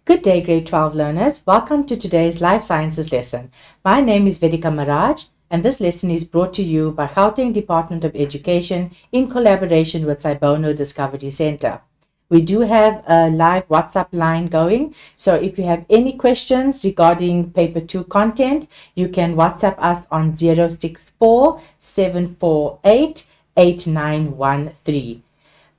Good day, grade 12 learners. Welcome to today's Life Sciences lesson. My name is Vedika Maraj, and this lesson is brought to you by Gauteng Department of Education in collaboration with Cybono Discovery Center. We do have a live WhatsApp line going, so if you have any questions regarding paper 2 content, you can WhatsApp us on 064 748 8913.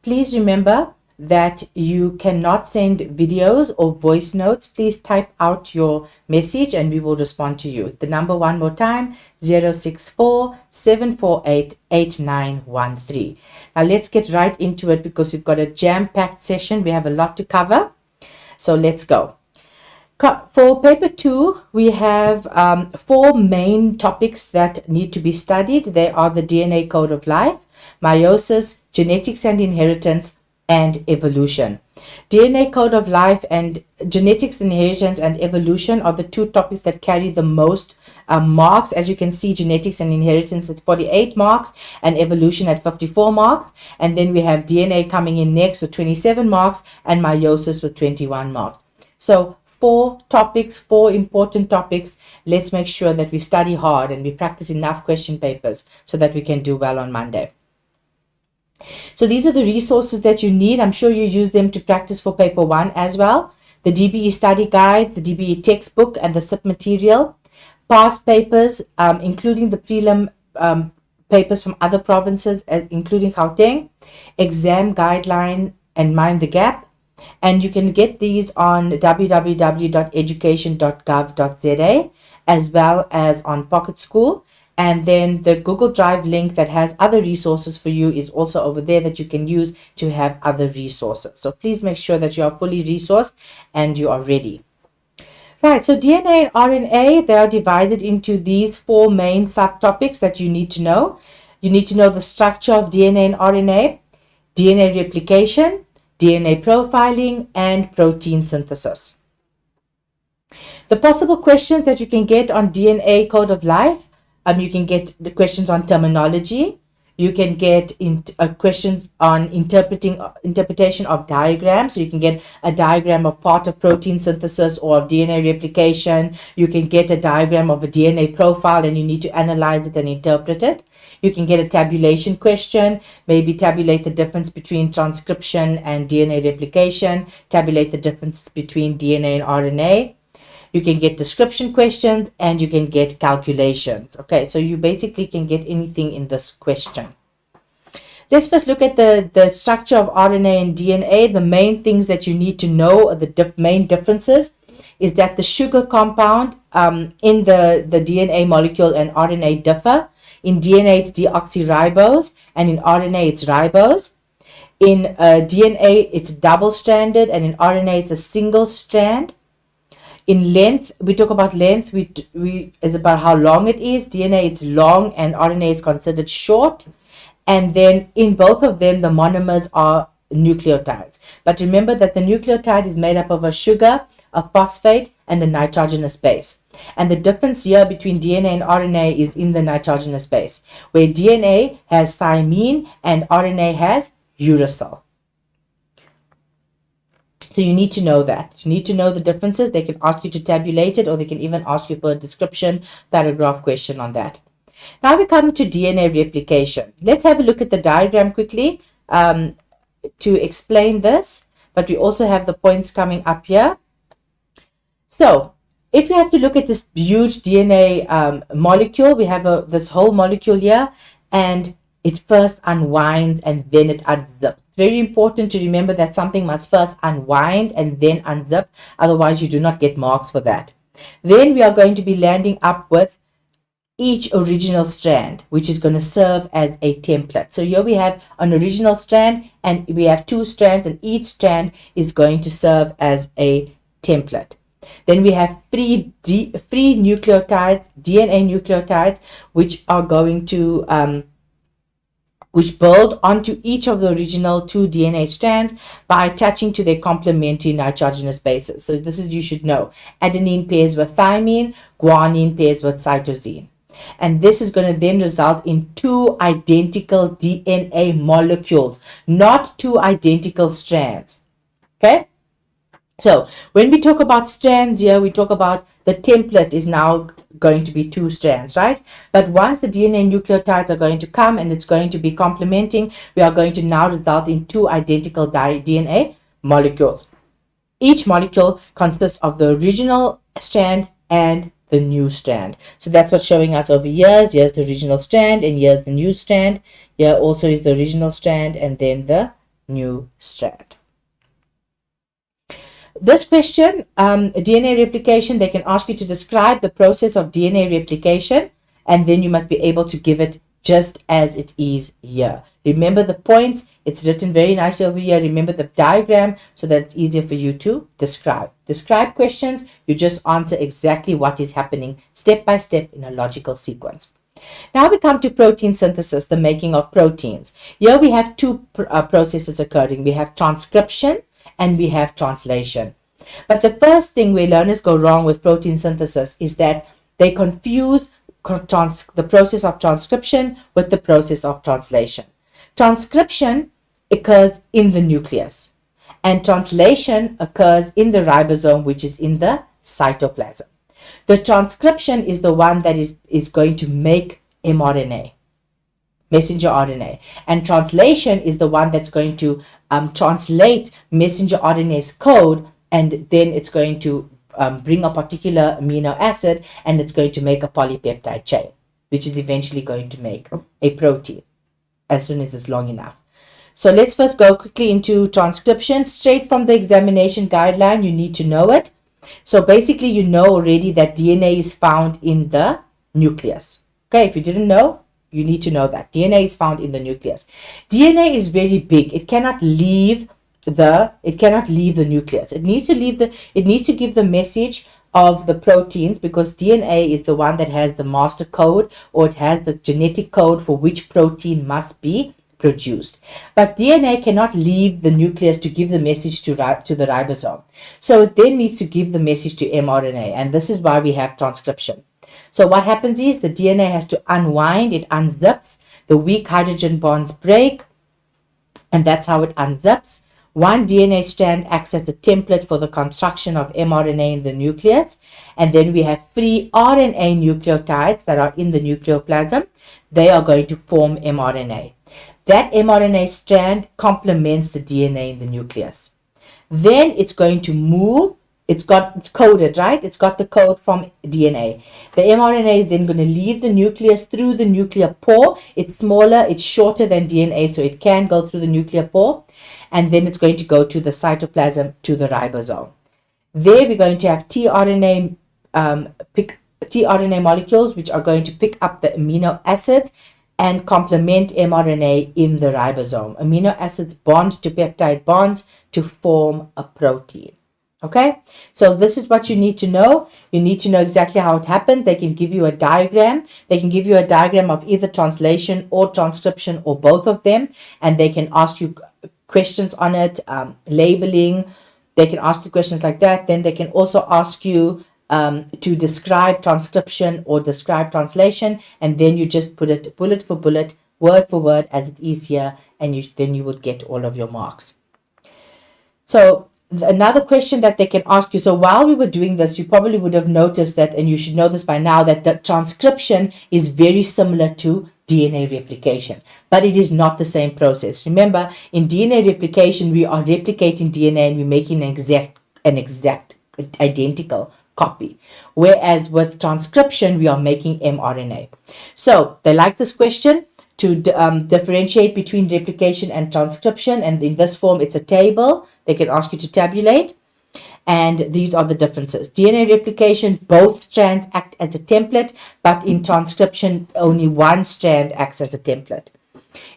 Please remember that you cannot send videos or voice notes. Please type out your message and we will respond to you. The number one more time, 064 748 8913. Now let's get right into it because we've got a jam-packed session. We have a lot to cover. So let's go. For paper 2, we have 4 main topics that need to be studied. They are the DNA code of life, meiosis, genetics and inheritance, and evolution. DNA code of life and genetics, inheritance, and evolution are the 2 topics that carry the most marks. As you can see, genetics and inheritance at 48 marks and evolution at 54 marks. And then we have DNA coming in next with 27 marks and meiosis with 21 marks. So 4 topics, 4 important topics. Let's make sure that we study hard and we practice enough question papers so that we can do well on Monday. So these are the resources that you need. I'm sure you use them to practice for paper 1 as well. The DBE study guide, the DBE textbook, and the SIP material. Past papers, including the prelim papers from other provinces, including Gauteng. Exam guideline and Mind the Gap. And you can get these on www.education.gov.za as well as on Pocket School. And then the Google Drive link that has other resources for you is also over there that you can use to have other resources. So please make sure that you are fully resourced and you are ready. Right, so DNA and RNA, they are divided into these 4 main subtopics that you need to know. You need to know the structure of DNA and RNA, DNA replication, DNA profiling, and protein synthesis. The possible questions that you can get on DNA code of life, you can get the questions on terminology. You can get questions on interpretation of diagrams. So you can get a diagram of part of protein synthesis or of DNA replication. You can get a diagram of a DNA profile and you need to analyze it and interpret it. You can get a tabulation question, maybe tabulate the difference between transcription and DNA replication, tabulate the difference between DNA and RNA. You can get description questions and you can get calculations. Okay, so you basically can get anything in this question. Let's first look at the structure of RNA and DNA. The main things that you need to know, the main differences, is that the sugar compound in the DNA molecule and RNA differ. In DNA, it's deoxyribose, and in RNA, it's ribose. In DNA, it's double-stranded, and in RNA, it's a single strand. In length, we talk about length, we is about how long it is. DNA, it's long, and RNA is considered short. And then in both of them, the monomers are nucleotides. But remember that the nucleotide is made up of a sugar, a phosphate, and a nitrogenous base. And the difference here between DNA and RNA is in the nitrogenous base, where DNA has thymine and RNA has uracil. So you need to know that. You need to know the differences. They can ask you to tabulate it, or they can even ask you for a description paragraph question on that. Now we come to DNA replication. Let's have a look at the diagram quickly to explain this, but we also have the points coming up here. So if you have to look at this huge DNA molecule, we have this whole molecule here, and it first unwinds and then it unzips. Very important to remember that something must first unwind and then unzip, otherwise you do not get marks for that. Then we are going to be landing up with each original strand, which is going to serve as a template. So here we have an original strand and we have 2 strands, and each strand is going to serve as a template. Then we have free nucleotides, DNA nucleotides, which are going to which build onto each of the original 2 DNA strands by attaching to their complementary nitrogenous bases. So this is, you should know, adenine pairs with thymine, guanine pairs with cytosine. And this is going to then result in 2 identical DNA molecules, not 2 identical strands. Okay? So when we talk about strands here, we talk about the template is now going to be 2 strands, right? But once the DNA nucleotides are going to come and it's going to be complementing, we are going to now result in 2 identical DNA molecules. Each molecule consists of the original strand and the new strand. So that's what's showing us over here. Here's the original strand and here's the new strand. Here also is the original strand and then the new strand. This question, DNA replication, they can ask you to describe the process of DNA replication, and then you must be able to give it just as it is here. Remember the points, it's written very nicely over here. Remember the diagram so that it's easier for you to describe. Describe questions, you just answer exactly what is happening step by step in a logical sequence. Now we come to protein synthesis, the making of proteins. Here we have 2 processes occurring. We have transcription and we have translation. But the first thing where learners go wrong with protein synthesis is that they confuse the process of transcription with the process of translation. Transcription occurs in the nucleus and translation occurs in the ribosome, which is in the cytoplasm. The transcription is the one that is going to make mRNA, messenger RNA, and translation is the one that's going to translate messenger RNA's code, and then it's going to bring a particular amino acid and it's going to make a polypeptide chain, which is eventually going to make a protein as soon as it's long enough. So let's first go quickly into transcription. Straight from the examination guideline, you need to know it. So basically you know already that DNA is found in the nucleus. Okay, if you didn't know, you need to know that DNA is found in the nucleus. DNA is very big. It cannot leave the nucleus. It needs to give the message of the proteins, because DNA is the one that has the master code, or it has the genetic code for which protein must be produced. But DNA cannot leave the nucleus to give the message to the ribosome. So it then needs to give the message to mRNA, and this is why we have transcription. So what happens is the DNA has to unwind, it unzips, the weak hydrogen bonds break, and that's how it unzips. One DNA strand acts as the template for the construction of mRNA in the nucleus, and then we have free RNA nucleotides that are in the nucleoplasm. They are going to form mRNA. That mRNA strand complements the DNA in the nucleus. Then it's going to move. It's coded, right? It's got the code from DNA. The mRNA is then going to leave the nucleus through the nuclear pore. It's smaller, it's shorter than DNA, so it can go through the nuclear pore. And then it's going to go to the cytoplasm, to the ribosome. There we're going to have tRNA molecules, which are going to pick up the amino acids and complement mRNA in the ribosome. Amino acids bond to peptide bonds to form a protein. Okay, so this is what you need to know. You need to know exactly how it happens. They can give you a diagram. They can give you a diagram of either translation or transcription or both of them, and they can ask you questions on it, labeling. They can ask you questions like that. Then they can also ask you to describe transcription or describe translation, and then you just put it bullet for bullet, word for word as it is here, and then you would get all of your marks. So another question that they can ask you, so while we were doing this, you probably would have noticed that, and you should know this by now, that the transcription is very similar to DNA replication, but it is not the same process. Remember, in DNA replication, we are replicating DNA and we're making an exact identical copy, whereas with transcription, we are making mRNA. So they like this question to differentiate between replication and transcription, and in this form, it's a table. They can ask you to tabulate, and these are the differences. DNA replication, both strands act as a template, but in transcription, only one strand acts as a template.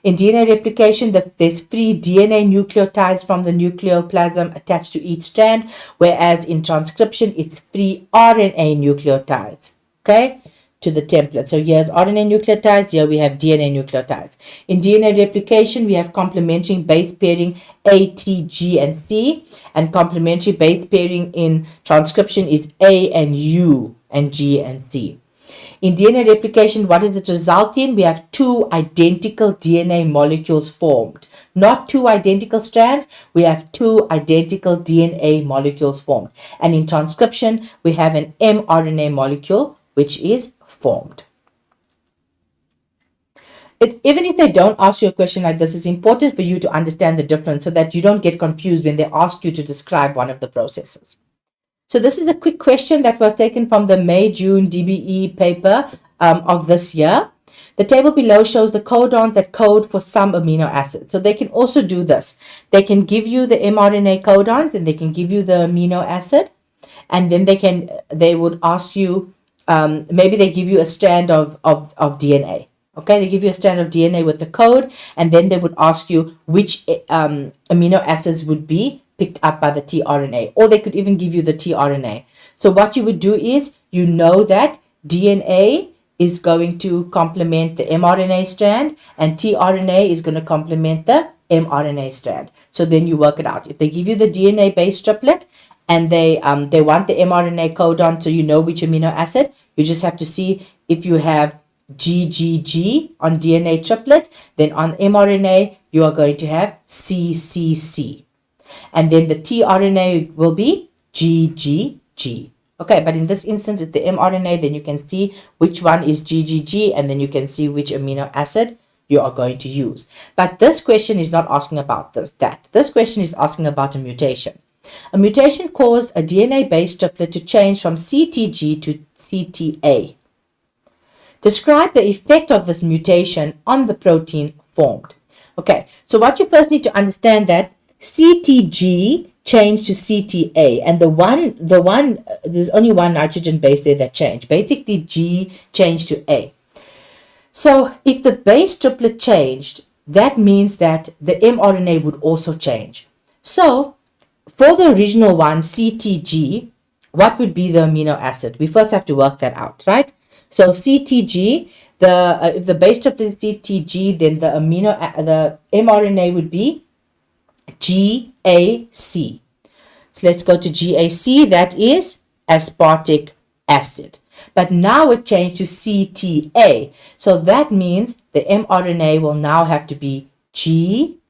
In DNA replication, there's free DNA nucleotides from the nucleoplasm attached to each strand, whereas in transcription, it's free RNA nucleotides, okay, to the template. So here's RNA nucleotides, here we have DNA nucleotides. In DNA replication, we have complementary base pairing A, T, G, and C, and complementary base pairing in transcription is A and U and G and C. In DNA replication, what does it result in? We have two identical DNA molecules formed. Not two identical strands, we have two identical DNA molecules formed. And in transcription, we have an mRNA molecule which is formed. Even if they don't ask you a question like this, it's important for you to understand the difference so that you don't get confused when they ask you to describe one of the processes. So this is a quick question that was taken from the May-June DBE paper of this year. The table below shows the codons that code for some amino acids. So they can also do this. They can give you the mRNA codons and they can give you the amino acid. And then they would ask you, maybe they give you a strand of DNA. Okay, they give you a strand of DNA with the code, and then they would ask you which amino acids would be picked up by the tRNA, or they could even give you the tRNA. So what you would do is, you know that DNA is going to complement the mRNA strand, and tRNA is going to complement the mRNA strand. So then you work it out. If they give you the DNA-based triplet, and they want the mRNA codon so you know which amino acid, you just have to see if you have GGG on DNA triplet, then on mRNA you are going to have CCC, and then the tRNA will be GGG. Okay, but in this instance it's the mRNA, then you can see which one is GGG, and then you can see which amino acid you are going to use. But this question is not asking about that. This question is asking about a mutation. A mutation caused a DNA-based triplet to change from CTG to CTA. Describe the effect of this mutation on the protein formed. Okay, so what you first need to understand that CTG changed to CTA, and there's only one nitrogen base there that changed. Basically, G changed to A. So if the base triplet changed, that means that the mRNA would also change. So for the original one, CTG, what would be the amino acid? We first have to work that out, right? So CTG, if the base triplet is CTG, then the mRNA would be GAC. So let's go to GAC, that is aspartic acid. But now it changed to CTA. So that means the mRNA will now have to be GAU.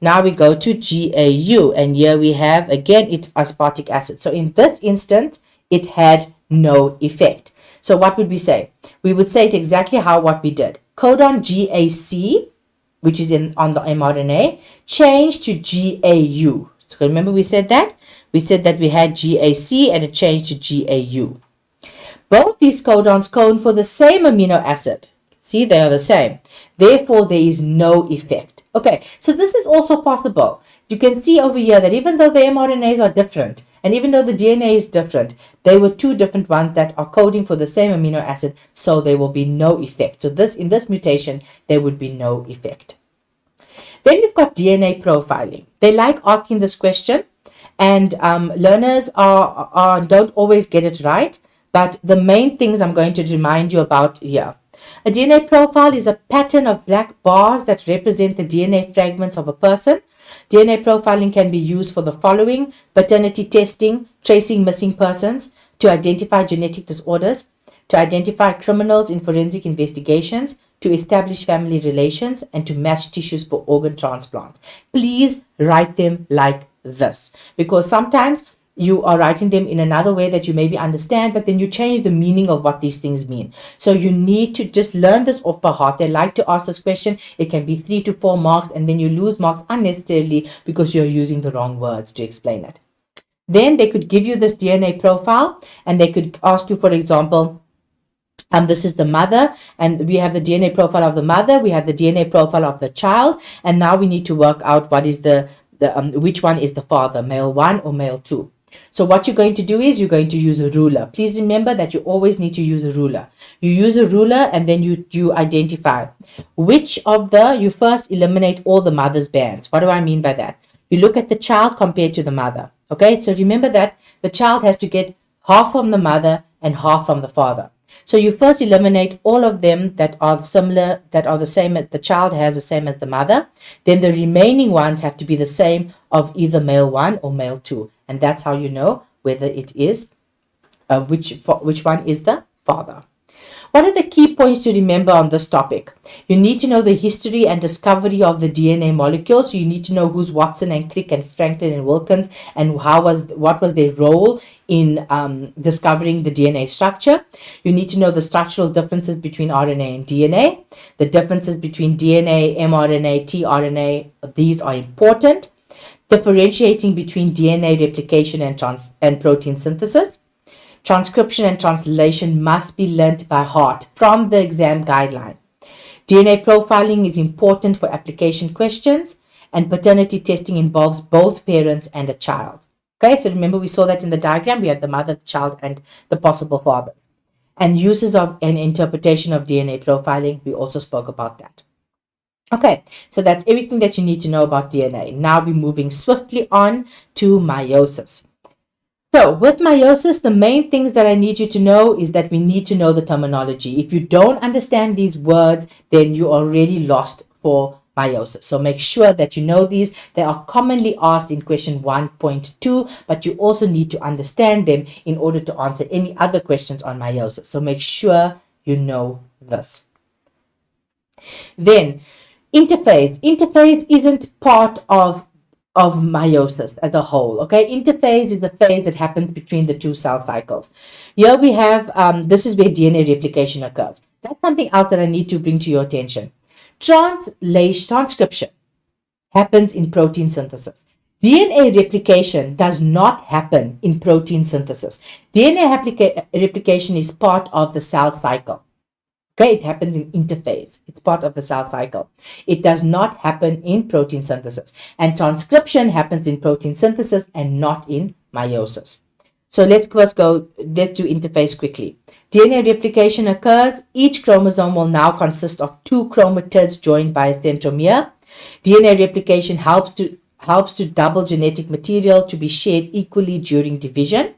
Now we go to GAU, and here we have, again, it's aspartic acid. So in this instance, it had no effect. So what would we say? We would say it exactly what we did. Codon GAC, which is on the mRNA, changed to GAU. So remember we said that? We said that we had GAC and it changed to GAU. Both these codons code for the same amino acid. See, they are the same. Therefore, there is no effect. Okay, so this is also possible. You can see over here that even though the mRNAs are different, and even though the DNA is different, they were two different ones that are coding for the same amino acid, so there will be no effect. So in this mutation, there would be no effect. Then we've got DNA profiling. They like asking this question, and learners don't always get it right, but the main things I'm going to remind you about here. A DNA profile is a pattern of black bars that represent the DNA fragments of a person. DNA profiling can be used for the following: paternity testing, tracing missing persons, to identify genetic disorders, to identify criminals in forensic investigations, to establish family relations, and to match tissues for organ transplants. Please write them like this, because sometimes you are writing them in another way that you maybe understand, but then you change the meaning of what these things mean. So you need to just learn this off by heart. They like to ask this question. It can be 3 to 4 marks, and then you lose marks unnecessarily because you're using the wrong words to explain it. Then they could give you this DNA profile, and they could ask you, for example, this is the mother, and we have the DNA profile of the mother, we have the DNA profile of the child, and now we need to work out what is which one is the father, male 1 or male 2. So what you're going to do is you're going to use a ruler. Please remember that you always need to use a ruler. You use a ruler, and then you identify which of you first eliminate all the mother's bands. What do I mean by that? You look at the child compared to the mother. Okay, so remember that the child has to get half from the mother and half from the father. So you first eliminate all of them that are similar, that are the same, the child has the same as the mother. Then the remaining ones have to be the same of either male 1 or male 2. And that's how you know whether it is which one is the father. What are the key points to remember on this topic? You need to know the history and discovery of the DNA molecules. You need to know who's Watson and Crick and Franklin and Wilkins, and what was their role in discovering the DNA structure. You need to know the structural differences between RNA and DNA, the differences between DNA, mRNA, tRNA. These are important. Differentiating between DNA replication and protein synthesis. Transcription and translation must be learnt by heart from the exam guideline. DNA profiling is important for application questions, and paternity testing involves both parents and a child. Okay, so remember we saw that in the diagram. We have the mother, the child, and the possible fathers. And uses of an interpretation of DNA profiling, we also spoke about that. Okay, so that's everything that you need to know about DNA. Now we're moving swiftly on to meiosis. So with meiosis, the main things that I need you to know is that we need to know the terminology. If you don't understand these words, then you're already lost for meiosis. So make sure that you know these. They are commonly asked in question 1.2, but you also need to understand them in order to answer any other questions on meiosis. So make sure you know this. Then interphase. Interphase isn't part of meiosis as a whole. Okay, interphase is the phase that happens between the two cell cycles. Here we have this is where DNA replication occurs. That's something else that I need to bring to your attention. Transcription happens in protein synthesis. DNA replication does not happen in protein synthesis. DNA replication is part of the cell cycle. Okay, it happens in interphase. It's part of the cell cycle. It does not happen in protein synthesis. And transcription happens in protein synthesis and not in meiosis. So let's do interphase quickly. DNA replication occurs. Each chromosome will now consist of 2 chromatids joined by a centromere. DNA replication helps to double genetic material to be shared equally during division.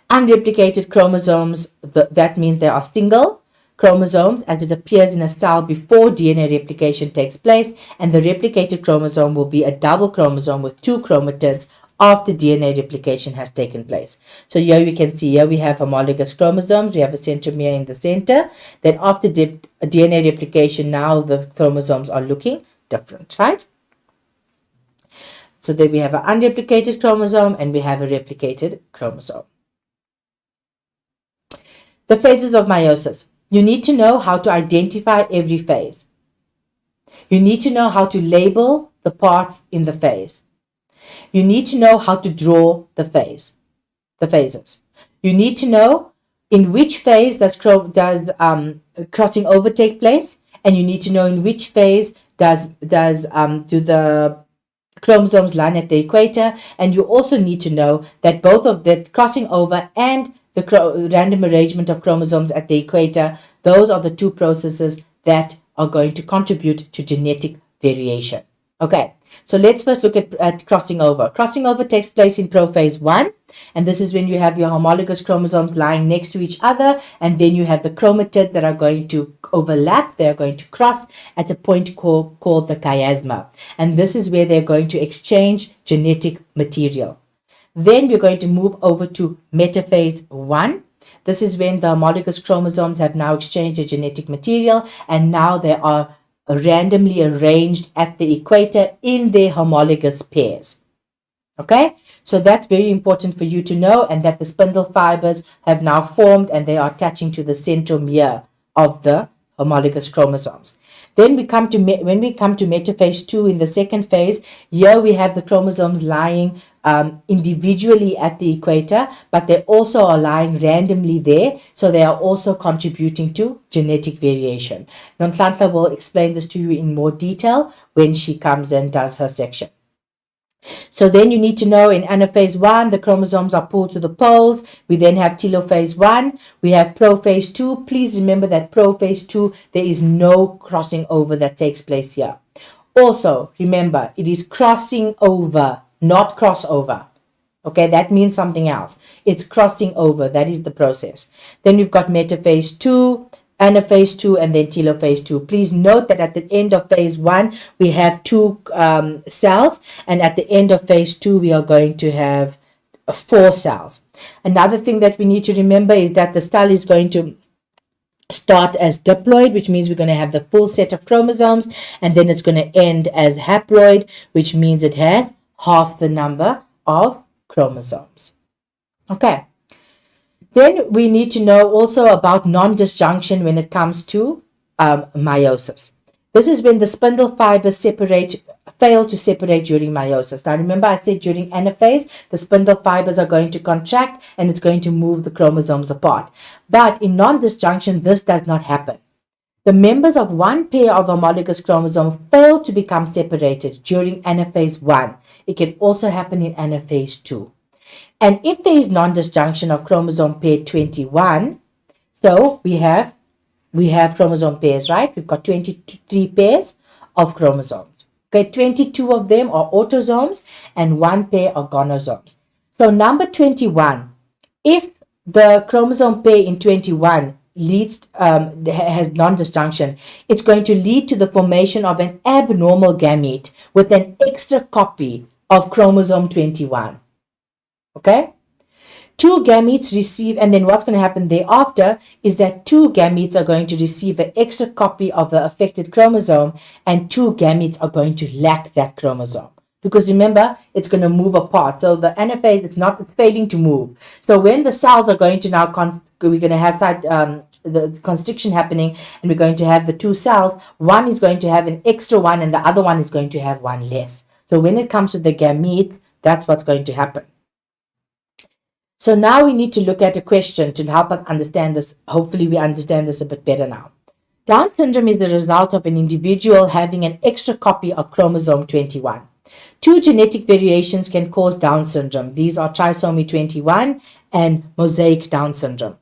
Unreplicated chromosomes, that means they are single chromosomes as it appears in a cell before DNA replication takes place, and the replicated chromosome will be a double chromosome with 2 chromatids after DNA replication has taken place. So here we can see, here we have homologous chromosomes, we have a centromere in the center. Then after DNA replication, now the chromosomes are looking different, right? So then we have an unreplicated chromosome and we have a replicated chromosome. The phases of meiosis. You need to know how to identify every phase. You need to know how to label the parts in the phase. You need to know how to draw the phases. You need to know in which phase does crossing over take place, and you need to know in which phase do the chromosomes line at the equator, and you also need to know that both of the crossing over and the random arrangement of chromosomes at the equator, those are the 2 processes that are going to contribute to genetic variation. Okay, so let's first look at crossing over. Crossing over takes place in prophase 1, and this is when you have your homologous chromosomes lying next to each other, and then you have the chromatids that are going to overlap. They are going to cross at a point called the chiasma, and this is where they're going to exchange genetic material. Then we're going to move over to metaphase 1. This is when the homologous chromosomes have now exchanged their genetic material, and now they are randomly arranged at the equator in their homologous pairs. Okay, so that's very important for you to know, and that the spindle fibers have now formed and they are attaching to the centromere of the homologous chromosomes. Then when we come to metaphase 2 in the second phase, here we have the chromosomes lying individually at the equator, but they also are lying randomly there, so they are also contributing to genetic variation. Nonhlanhla will explain this to you in more detail when she comes and does her section. So then you need to know in anaphase 1, the chromosomes are pulled to the poles. We then have telophase 1. We have prophase 2. Please remember that prophase 2, there is no crossing over that takes place here. Also, remember, it is crossing over, not crossover. Okay, that means something else. It's crossing over. That is the process. Then we've got metaphase 2, anaphase 2, and then telophase 2. Please note that at the end of phase 1, we have 2 cells, and at the end of phase 2, we are going to have 4 cells. Another thing that we need to remember is that the cell is going to start as diploid, which means we're going to have the full set of chromosomes, and then it's going to end as haploid, which means it has half the number of chromosomes. Okay. Then we need to know also about non-disjunction when it comes to meiosis. This is when the spindle fibers fail to separate during meiosis. Now remember I said during anaphase, the spindle fibers are going to contract and it's going to move the chromosomes apart. But in non-disjunction, this does not happen. The members of one pair of homologous chromosomes fail to become separated during anaphase 1. It can also happen in anaphase 2. And if there is non-disjunction of chromosome pair 21, so we have chromosome pairs, right? We've got 23 pairs of chromosomes. Okay, 22 of them are autosomes and 1 pair are gonosomes. So number 21, if the chromosome pair in 21 has non-disjunction, it's going to lead to the formation of an abnormal gamete with an extra copy of chromosome 21. Okay? 2 gametes receive, and then what's going to happen thereafter is that 2 gametes are going to receive an extra copy of the affected chromosome, and 2 gametes are going to lack that chromosome. Because remember, it's going to move apart. So the anaphase, it's failing to move. So when the cells are going to now, we're going to have the constriction happening, and we're going to have the 2 cells. One is going to have an extra one, and the other one is going to have one less. So when it comes to the gamete, that's what's going to happen. So now we need to look at a question to help us understand this. Hopefully we understand this a bit better now. Down syndrome is the result of an individual having an extra copy of chromosome 21. 2 genetic variations can cause Down syndrome. These are trisomy 21 and mosaic Down syndrome.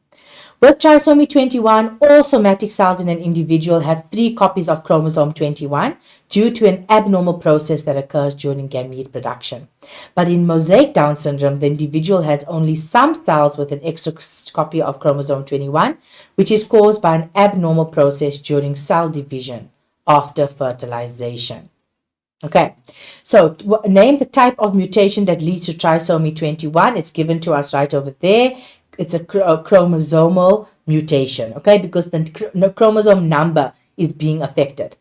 With trisomy 21, all somatic cells in an individual have 3 copies of chromosome 21 due to an abnormal process that occurs during gamete production. But in mosaic Down syndrome, the individual has only some cells with an extra copy of chromosome 21, which is caused by an abnormal process during cell division after fertilization. Okay, so name the type of mutation that leads to trisomy 21. It's given to us right over there. It's a chromosomal mutation, okay, because the chromosome number is being affected.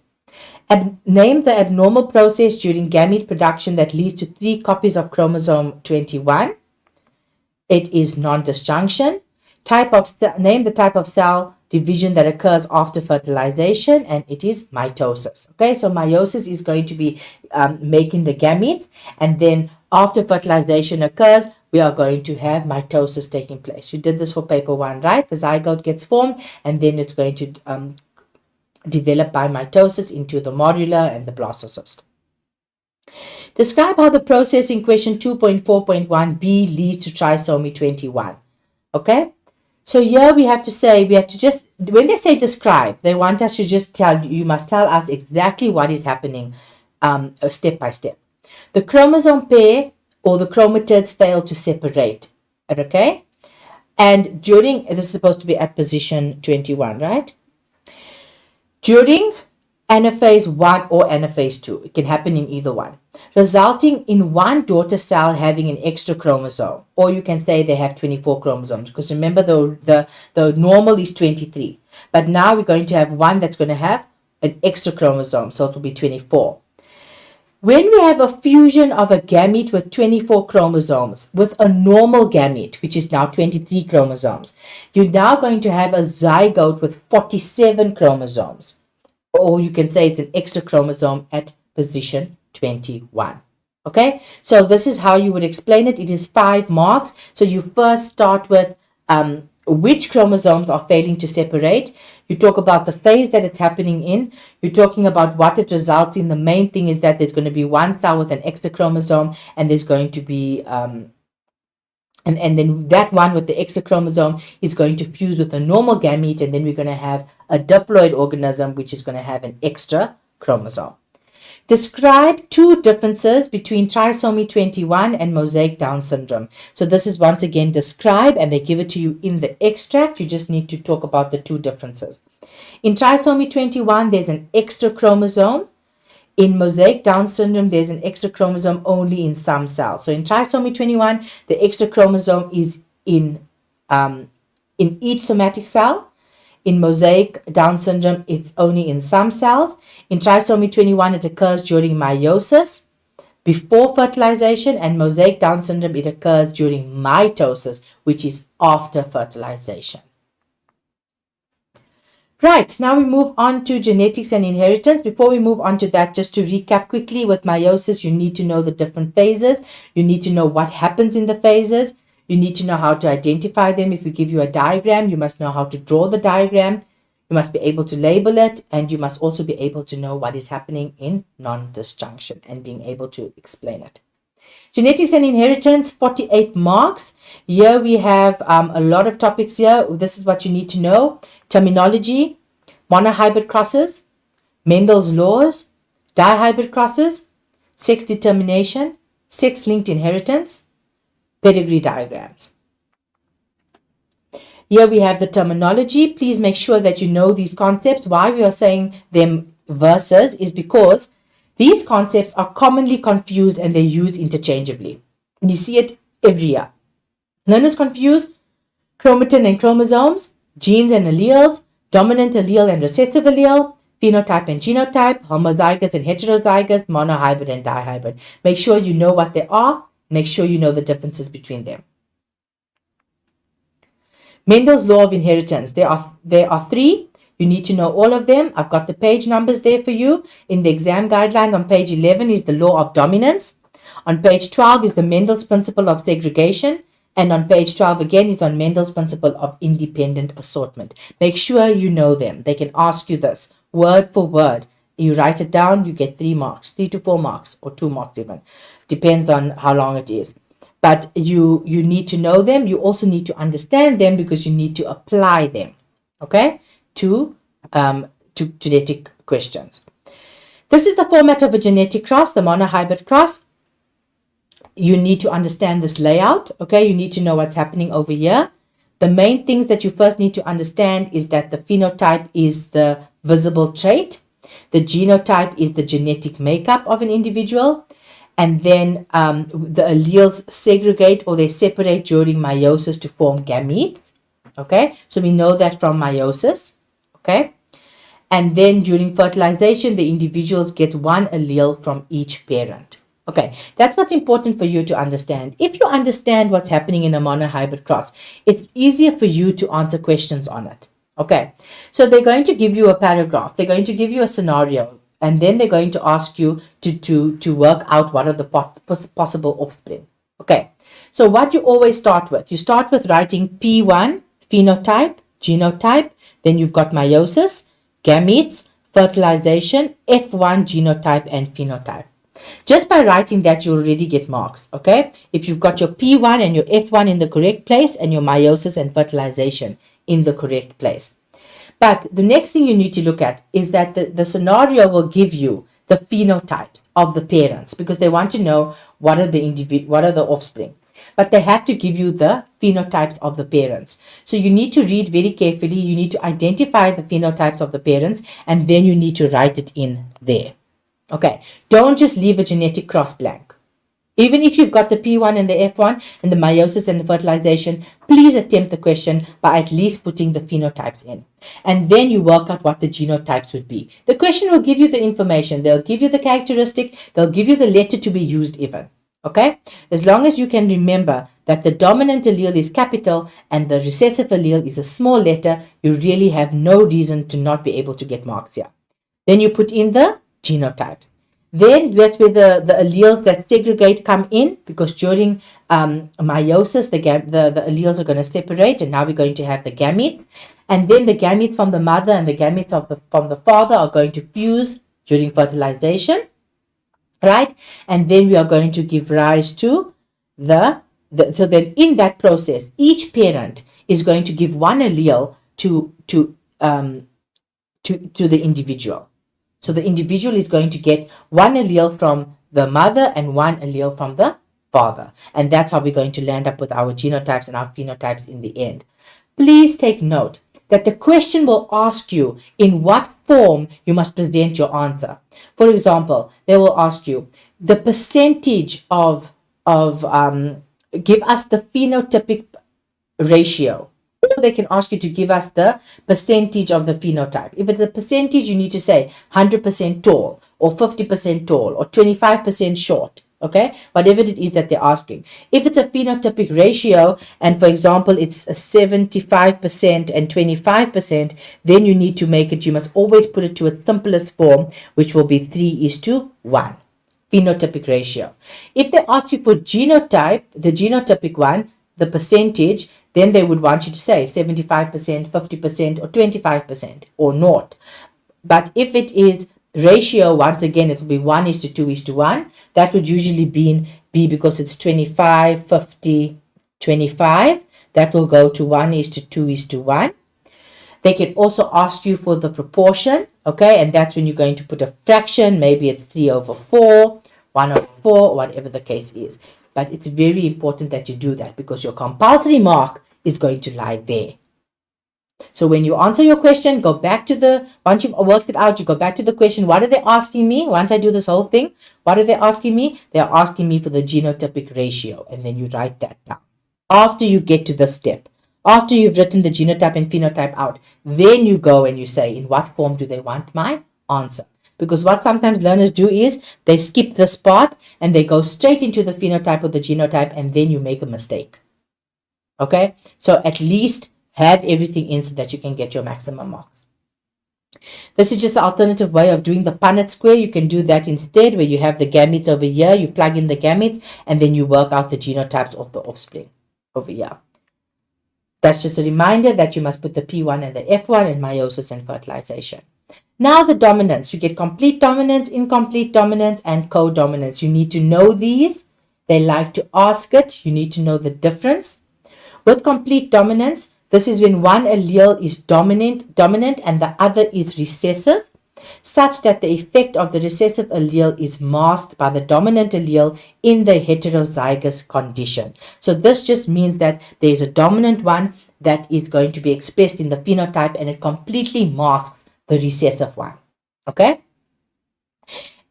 Name the abnormal process during gamete production that leads to 3 copies of chromosome 21. It is non-disjunction. Name the type of cell division that occurs after fertilization, and it is mitosis. Okay, so meiosis is going to be making the gametes, and then after fertilization occurs, we are going to have mitosis taking place. You did this for paper 1, right? The zygote gets formed, and then it's going to develop by mitosis into the morula and the blastocyst. Describe how the process in question 2.4.1b leads to trisomy 21. Okay, so here we have to just, when they say describe, they want us to just you must tell us exactly what is happening step by step. The chromosome pair or the chromatids fail to separate. Okay, and this is supposed to be at position 21, right? During anaphase 1 or anaphase 2, it can happen in either one, resulting in one daughter cell having an extra chromosome, or you can say they have 24 chromosomes, because remember the normal is 23, but now we're going to have one that's going to have an extra chromosome, so it will be 24. When we have a fusion of a gamete with 24 chromosomes with a normal gamete, which is now 23 chromosomes, you're now going to have a zygote with 47 chromosomes. Or you can say it's an extra chromosome at position 21. Okay, so this is how you would explain it. It is 5 marks. So you first start with which chromosomes are failing to separate. You talk about the phase that it's happening in. You're talking about what it results in. The main thing is that there's going to be one cell with an extra chromosome, and there's going to be and then that one with the extra chromosome is going to fuse with a normal gamete, and then we're going to have a diploid organism which is going to have an extra chromosome. Describe 2 differences between trisomy 21 and mosaic Down syndrome. So this is once again describe, and they give it to you in the extract. You just need to talk about the 2 differences. In trisomy 21, there's an extra chromosome. In mosaic Down syndrome, there's an extra chromosome only in some cells. So in trisomy 21, the extra chromosome is in each somatic cell. In mosaic Down syndrome, it's only in some cells. In trisomy 21, it occurs during meiosis, before fertilization, and mosaic Down syndrome, it occurs during mitosis, which is after fertilization. Right, now we move on to genetics and inheritance. Before we move on to that, just to recap quickly, with meiosis, you need to know the different phases. You need to know what happens in the phases. You need to know how to identify them. If we give you a diagram, you must know how to draw the diagram. You must be able to label it, and you must also be able to know what is happening in non-disjunction and being able to explain it. Genetics and inheritance, 48 marks. Here we have a lot of topics here. This is what you need to know. Terminology, monohybrid crosses, Mendel's laws, dihybrid crosses, sex determination, sex-linked inheritance, pedigree diagrams. Here we have the terminology. Please make sure that you know these concepts. Why we are saying them verses is because these concepts are commonly confused and they're used interchangeably. And you see it every year. Learners confuse chromatin and chromosomes, genes and alleles, dominant allele and recessive allele, phenotype and genotype, homozygous and heterozygous, monohybrid and dihybrid. Make sure you know what they are. Make sure you know the differences between them. Mendel's law of inheritance. There are 3. You need to know all of them. I've got the page numbers there for you. In the exam guideline on page 11 is the law of dominance. On page 12 is the Mendel's principle of segregation. And on page 12 again is on Mendel's principle of independent assortment. Make sure you know them. They can ask you this word for word. You write it down, you get 3 marks, 3 to 4 marks, or 2 marks even. Depends on how long it is. But you need to know them. You also need to understand them because you need to apply them, okay, to genetic questions. This is the format of a genetic cross, the monohybrid cross. You need to understand this layout, okay? You need to know what's happening over here. The main things that you first need to understand is that the phenotype is the visible trait. The genotype is the genetic makeup of an individual. And then the alleles segregate or they separate during meiosis to form gametes, okay? So we know that from meiosis, okay? And then during fertilization, the individuals get one allele from each parent. Okay, that's what's important for you to understand. If you understand what's happening in a monohybrid cross, it's easier for you to answer questions on it. Okay, so they're going to give you a paragraph. They're going to give you a scenario. And then they're going to ask you to work out what are the possible offspring. Okay, so what you always start with, you start with writing P1, phenotype, genotype, then you've got meiosis, gametes, fertilization, F1, genotype, and phenotype. Just by writing that, you already get marks, okay? If you've got your P1 and your F1 in the correct place and your meiosis and fertilization in the correct place. But the next thing you need to look at is that the scenario will give you the phenotypes of the parents because they want to know what are the offspring. But they have to give you the phenotypes of the parents. So you need to read very carefully. You need to identify the phenotypes of the parents and then you need to write it in there. Okay, don't just leave a genetic cross blank. Even if you've got the P1 and the F1 and the meiosis and the fertilization, please attempt the question by at least putting the phenotypes in. And then you work out what the genotypes would be. The question will give you the information. They'll give you the characteristic. They'll give you the letter to be used even. Okay? As long as you can remember that the dominant allele is capital and the recessive allele is a small letter, you really have no reason to not be able to get marks here. Then you put in the genotypes. Then that's where the alleles that segregate come in because during meiosis, the alleles are going to separate and now we're going to have the gametes. And then the gametes from the mother and the gametes from the father are going to fuse during fertilization, right? And then we are going to give rise to so then in that process, each parent is going to give one allele to the individual. So the individual is going to get one allele from the mother and one allele from the father. And that's how we're going to land up with our genotypes and our phenotypes in the end. Please take note that the question will ask you in what form you must present your answer. For example, they will ask you the percentage of give us the phenotypic ratio, or they can ask you to give us the percentage of the phenotype. If it's a percentage, you need to say 100% tall, or 50% tall, or 25% short. Okay, whatever it is that they're asking. If it's a phenotypic ratio, and for example, it's a 75% and 25%, then you need to make it, you must always put it to its simplest form, which will be 3:1. Phenotypic ratio. If they ask you for genotype, the genotypic one, the percentage, then they would want you to say 75%, 50%, or 25%, or not. But if it is ratio, once again, it will be 1:2:1. That would usually be because it's 25, 50, 25. That will go to 1:2:1. They can also ask you for the proportion, okay, and that's when you're going to put a fraction. Maybe it's 3/4, 1/4, whatever the case is. But it's very important that you do that because your compulsory mark is going to lie there. So when you answer your question, go back to once you've worked it out, you go back to the question, what are they asking me? Once I do this whole thing, what are they asking me? They're asking me for the genotypic ratio, and then you write that down. After you get to this step, after you've written the genotype and phenotype out, then you go and you say, in what form do they want my answer? Because what sometimes learners do is they skip this part and they go straight into the phenotype or the genotype, and then you make a mistake. Okay, so at least have everything in so that you can get your maximum marks. This is just an alternative way of doing the Punnett square. You can do that instead, where you have the gametes over here, you plug in the gametes, and then you work out the genotypes of the offspring over here. That's just a reminder that you must put the P1 and the F1 in meiosis and fertilization. Now the dominance. You get complete dominance, incomplete dominance, and co-dominance. You need to know these. They like to ask it. You need to know the difference. With complete dominance, this is when one allele is dominant and the other is recessive, such that the effect of the recessive allele is masked by the dominant allele in the heterozygous condition. So this just means that there is a dominant one that is going to be expressed in the phenotype, and it completely masks the recessive one. Okay?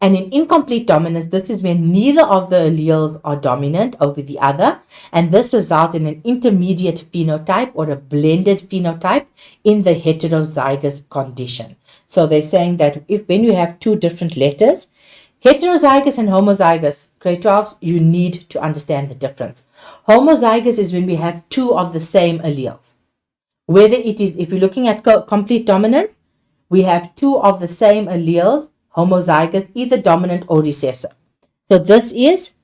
And in incomplete dominance, this is when neither of the alleles are dominant over the other, and this results in an intermediate phenotype or a blended phenotype in the heterozygous condition. So they're saying that when you have two different letters, heterozygous and homozygous, grade 12s, you need to understand the difference. Homozygous is when we have two of the same alleles. Whether it is, if you're looking at complete dominance, we have two of the same alleles, homozygous, either dominant or recessive. So this is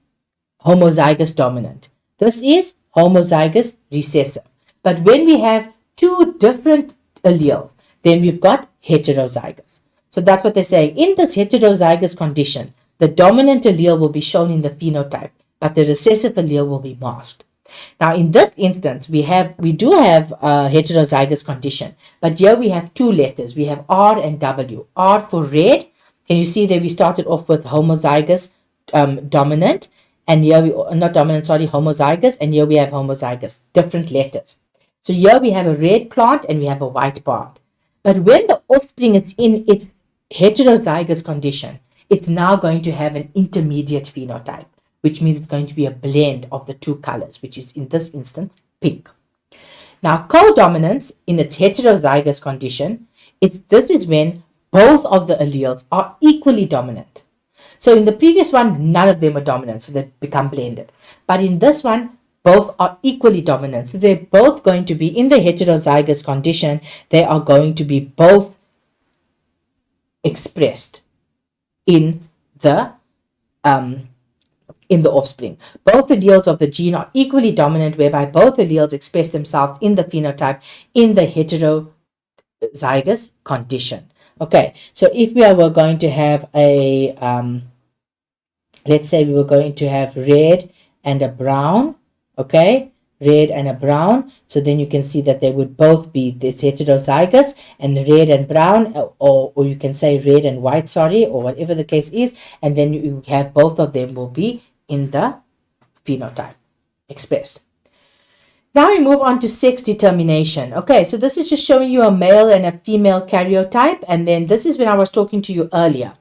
homozygous dominant. This is homozygous recessive. But when we have two different alleles, then we've got heterozygous. So that's what they're saying. In this heterozygous condition, the dominant allele will be shown in the phenotype, but the recessive allele will be masked. Now, in this instance, we do have a heterozygous condition, but here we have two letters. We have R and W. R for red. Can you see that we started off with homozygous dominant, and here homozygous, and here we have homozygous, different letters. So here we have a red plant and we have a white plant. But when the offspring is in its heterozygous condition, it's now going to have an intermediate phenotype, which means it's going to be a blend of the two colors, which is in this instance pink. Now, codominance in its heterozygous condition, this is when both of the alleles are equally dominant. So in the previous one, none of them are dominant, so they become blended. But in this one, both are equally dominant. So they're both going to be in the heterozygous condition. They are going to be both expressed in the offspring. Both alleles of the gene are equally dominant, whereby both alleles express themselves in the phenotype in the heterozygous condition. Okay, so if we were going to have a, let's say we were going to have red and a brown, okay, red and a brown, so then you can see that they would both be this heterozygous, and red and brown, or you can say red and white, sorry, or whatever the case is, and then you have both of them will be in the phenotype expressed. Now we move on to sex determination. Okay, so this is just showing you a male and a female karyotype. And then this is when I was talking to you earlier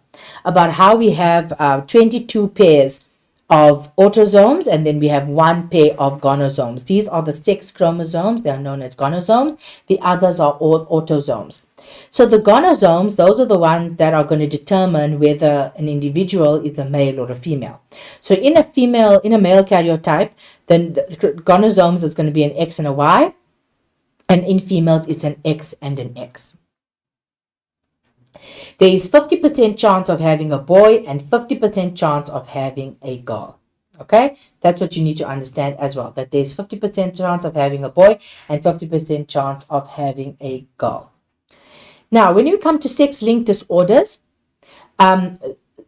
about how we have 22 pairs of autosomes, and then we have one pair of gonosomes. These are the sex chromosomes. They are known as gonosomes. The others are all autosomes. So the gonosomes, those are the ones that are going to determine whether an individual is a male or a female. So in a male karyotype, then the gonosomes is going to be an X and a Y, and in females it's an X and an X. There is 50% chance of having a boy and 50% chance of having a girl. Okay, that's what you need to understand as well, that there's 50% chance of having a boy and 50% chance of having a girl. Now, when you come to sex-linked disorders,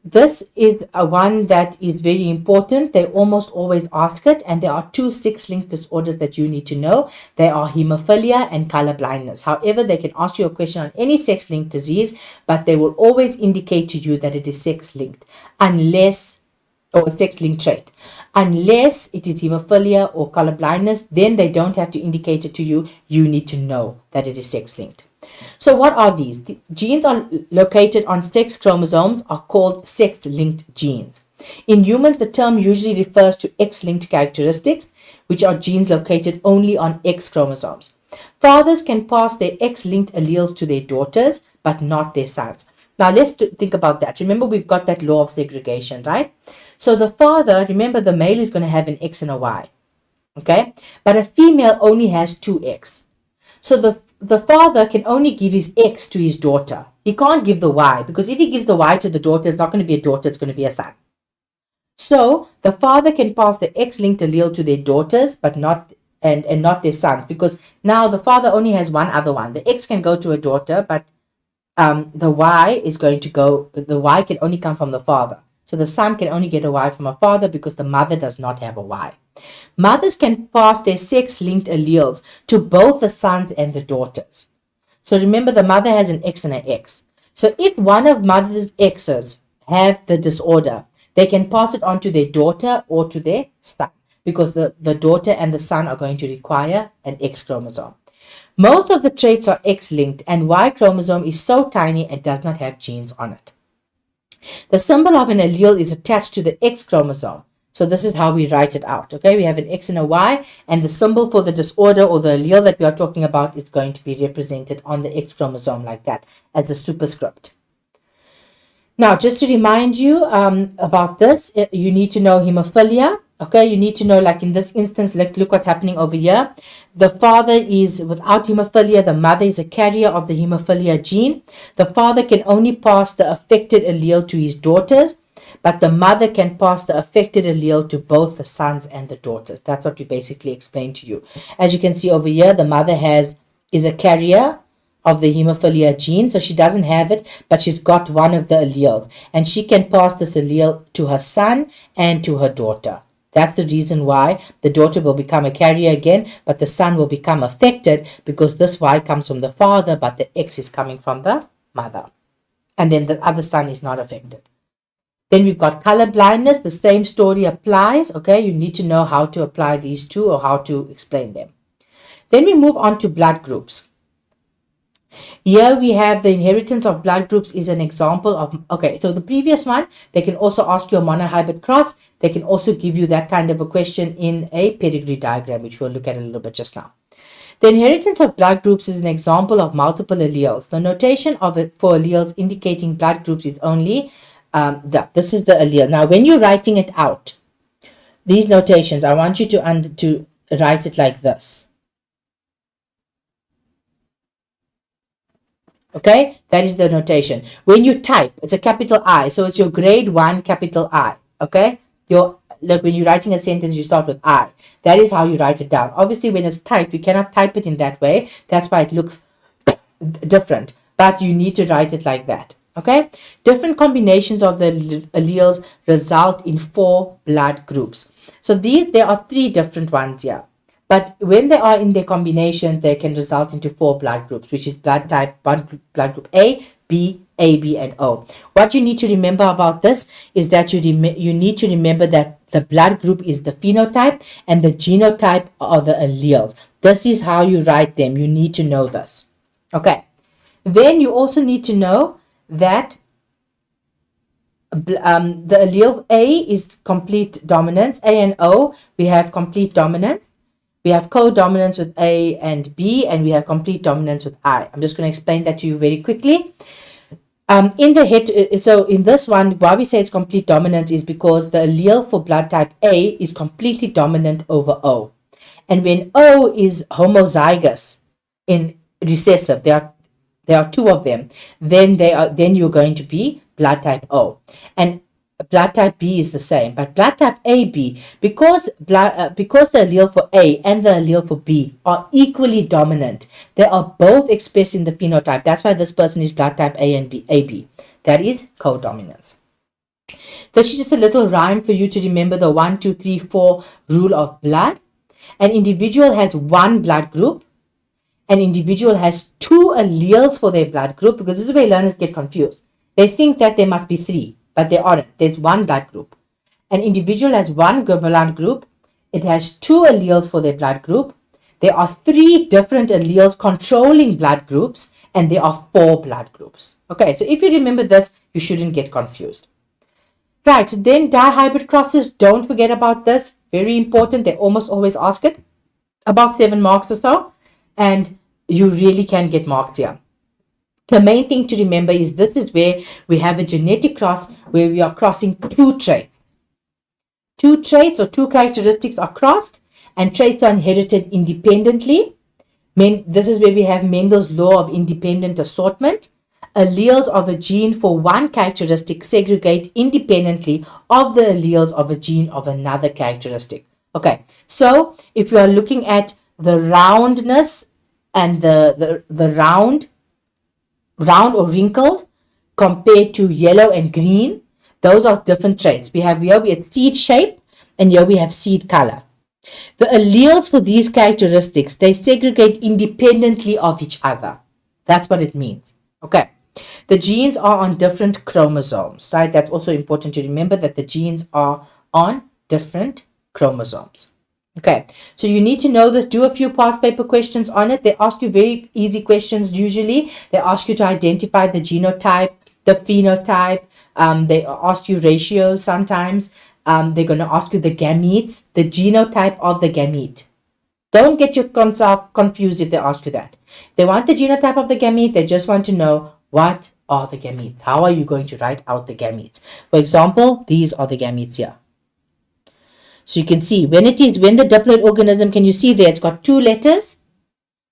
this is a one that is very important. They almost always ask it, and there are two sex-linked disorders that you need to know. They are hemophilia and color blindness. However, they can ask you a question on any sex-linked disease, but they will always indicate to you that it is sex-linked, unless, or a sex-linked trait. Unless it is hemophilia or color blindness, then they don't have to indicate it to you. You need to know that it is sex-linked. So what are these? The genes are located on sex chromosomes are called sex-linked genes. In humans, the term usually refers to X-linked characteristics, which are genes located only on X chromosomes. Fathers can pass their X-linked alleles to their daughters, but not their sons. Now let's think about that. Remember, we've got that law of segregation, right? So the father, remember, the male is going to have an X and a Y, okay? But a female only has two X. So the father can only give his X to his daughter. He can't give the Y, because if he gives the Y to the daughter, it's not going to be a daughter, it's going to be a son. So the father can pass the X-linked allele to their daughters, but not and not their sons, because now the father only has one other one. The X can go to a daughter, but the Y can only come from the father. So the son can only get a Y from a father because the mother does not have a Y. Mothers can pass their sex-linked alleles to both the sons and the daughters. So remember, the mother has an X and an X. So if one of mother's X's have the disorder, they can pass it on to their daughter or to their son, because the daughter and the son are going to require an X chromosome. Most of the traits are X-linked, and Y chromosome is so tiny it does not have genes on it. The symbol of an allele is attached to the X chromosome. So this is how we write it out. Okay, we have an X and a Y, and the symbol for the disorder or the allele that we are talking about is going to be represented on the X chromosome like that as a superscript. Now, just to remind you about this, you need to know hemophilia. Okay, you need to know, like in this instance, look what's happening over here. The father is without hemophilia. The mother is a carrier of the hemophilia gene. The father can only pass the affected allele to his daughters, but the mother can pass the affected allele to both the sons and the daughters. That's what we basically explained to you. As you can see over here, the mother is a carrier of the hemophilia gene, so she doesn't have it, but she's got one of the alleles, and she can pass this allele to her son and to her daughter. That's the reason why the daughter will become a carrier again, but the son will become affected, because this Y comes from the father, but the X is coming from the mother. And then the other son is not affected. Then we've got color blindness. The same story applies. Okay, you need to know how to apply these two or how to explain them. Then we move on to blood groups. Here we have the inheritance of blood groups is an example of, okay, so the previous one, they can also ask you a monohybrid cross. They can also give you that kind of a question in a pedigree diagram, which we'll look at a little bit just now. The inheritance of blood groups is an example of multiple alleles. The notation of it for alleles indicating blood groups is only this is the allele. Now, when you're writing it out, these notations, I want you to write it like this. Okay, that is the notation. When you type, it's a capital I, so it's your grade 1 capital I. Okay, like when you're writing a sentence, you start with I. That is how you write it down. Obviously, when it's typed, you cannot type it in that way. That's why it looks different, but you need to write it like that. Okay, different combinations of the alleles result in 4 blood groups. So there are 3 different ones here. But when they are in their combination, they can result into 4 blood groups, which is blood type blood group A, B, AB, and O. What you need to remember about this is that you need to remember that the blood group is the phenotype and the genotype are the alleles. This is how you write them. You need to know this. Okay. Then you also need to know that the allele A is complete dominance. A and O, we have complete dominance. We have co-dominance with A and B, and we have complete dominance with I. I'm just going to explain that to you very quickly. So in this one, why we say it's complete dominance is because the allele for blood type A is completely dominant over O. And when O is homozygous in recessive, there are two of them, then you're going to be blood type O. And blood type B is the same, but blood type AB, because the allele for A and the allele for B are equally dominant, they are both expressed in the phenotype. That's why this person is blood type A and B, AB. That is co-dominance. This is just a little rhyme for you to remember the 1, 2, 3, 4 rule of blood. An individual has one blood group. An individual has two alleles for their blood group, because this is where learners get confused. They think that there must be three, but there aren't. There's one blood group. An individual has one blood group. It has two alleles for their blood group. There are three different alleles controlling blood groups, and there are 4 blood groups. Okay, so if you remember this, you shouldn't get confused. Right, then dihybrid crosses, don't forget about this. Very important. They almost always ask it. About 7 marks or so. And you really can get marks here. The main thing to remember is this is where we have a genetic cross where we are crossing 2 traits. 2 traits or 2 characteristics are crossed, and traits are inherited independently. This is where we have Mendel's law of independent assortment. Alleles of a gene for one characteristic segregate independently of the alleles of a gene of another characteristic. Okay, so if you are looking at the roundness and the round or wrinkled compared to yellow and green, those are different traits. Here we have seed shape, and here we have seed color. The alleles for these characteristics, they segregate independently of each other. That's what it means. Okay. The genes are on different chromosomes, right? That's also important to remember, that the genes are on different chromosomes. Okay, so you need to know this. Do a few past paper questions on it. They ask you very easy questions usually. They ask you to identify the genotype, the phenotype. They ask you ratios sometimes. They're going to ask you the gametes, the genotype of the gamete. Don't get yourself confused if they ask you that. If they want the genotype of the gamete, they just want to know what are the gametes. How are you going to write out the gametes? For example, these are the gametes here. So you can see when the diploid organism, can you see there, it's got 2 letters,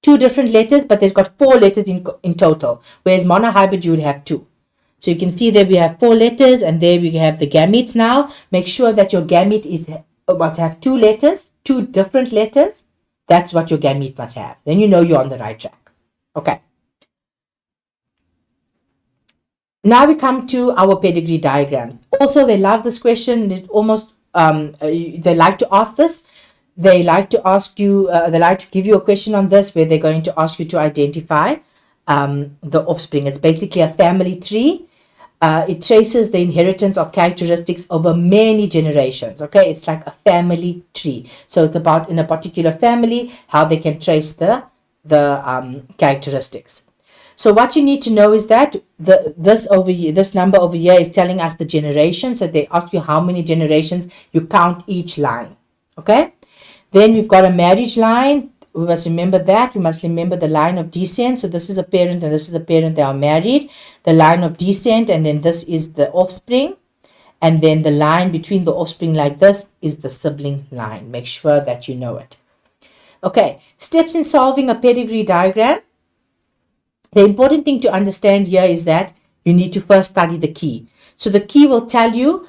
2 different letters, but there's got 4 letters in total, whereas monohybrid you would have 2. So you can see there we have 4 letters, and there we have the gametes now. Make sure that your gamete must have 2 letters, 2 different letters. That's what your gamete must have. Then you know you're on the right track. Okay. Now we come to our pedigree diagram. Also, they love this question. It almost they like to ask this. They like to ask you. They like to give you a question on this where they're going to ask you to identify the offspring. It's basically a family tree. It traces the inheritance of characteristics over many generations. Okay, it's like a family tree. So it's about in a particular family how they can trace the characteristics. So what you need to know is that this number over here is telling us the generation. So they ask you how many generations, you count each line. Okay. Then we've got a marriage line. We must remember that. We must remember the line of descent. So this is a parent and this is a parent. They are married. The line of descent, and then this is the offspring. And then the line between the offspring like this is the sibling line. Make sure that you know it. Okay. Steps in solving a pedigree diagram. The important thing to understand here is that you need to first study the key. So the key will tell you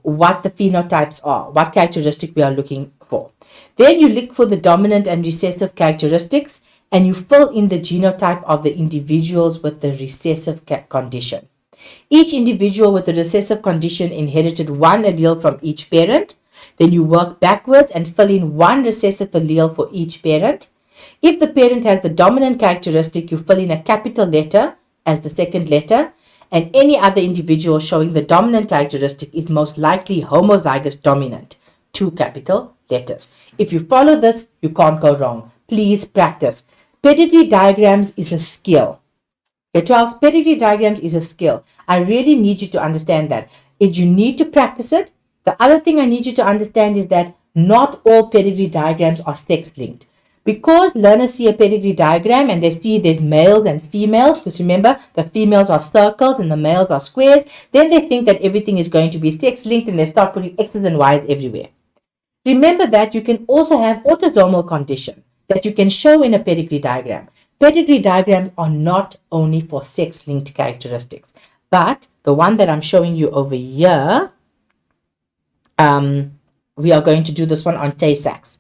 what the phenotypes are, what characteristic we are looking for. Then you look for the dominant and recessive characteristics, and you fill in the genotype of the individuals with the recessive condition. Each individual with the recessive condition inherited one allele from each parent. Then you work backwards and fill in one recessive allele for each parent. If the parent has the dominant characteristic, you fill in a capital letter as the second letter, and any other individual showing the dominant characteristic is most likely homozygous dominant. 2 capital letters. If you follow this, you can't go wrong. Please practice. Pedigree diagrams is a skill. Okay, 12, pedigree diagrams is a skill. I really need you to understand that. You need to practice it. The other thing I need you to understand is that not all pedigree diagrams are sex linked. Because learners see a pedigree diagram and they see there's males and females, because remember, the females are circles and the males are squares, then they think that everything is going to be sex linked and they start putting X's and Y's everywhere. Remember that you can also have autosomal conditions that you can show in a pedigree diagram. Pedigree diagrams are not only for sex-linked characteristics, but the one that I'm showing you over here, we are going to do this one on Tay-Sachs.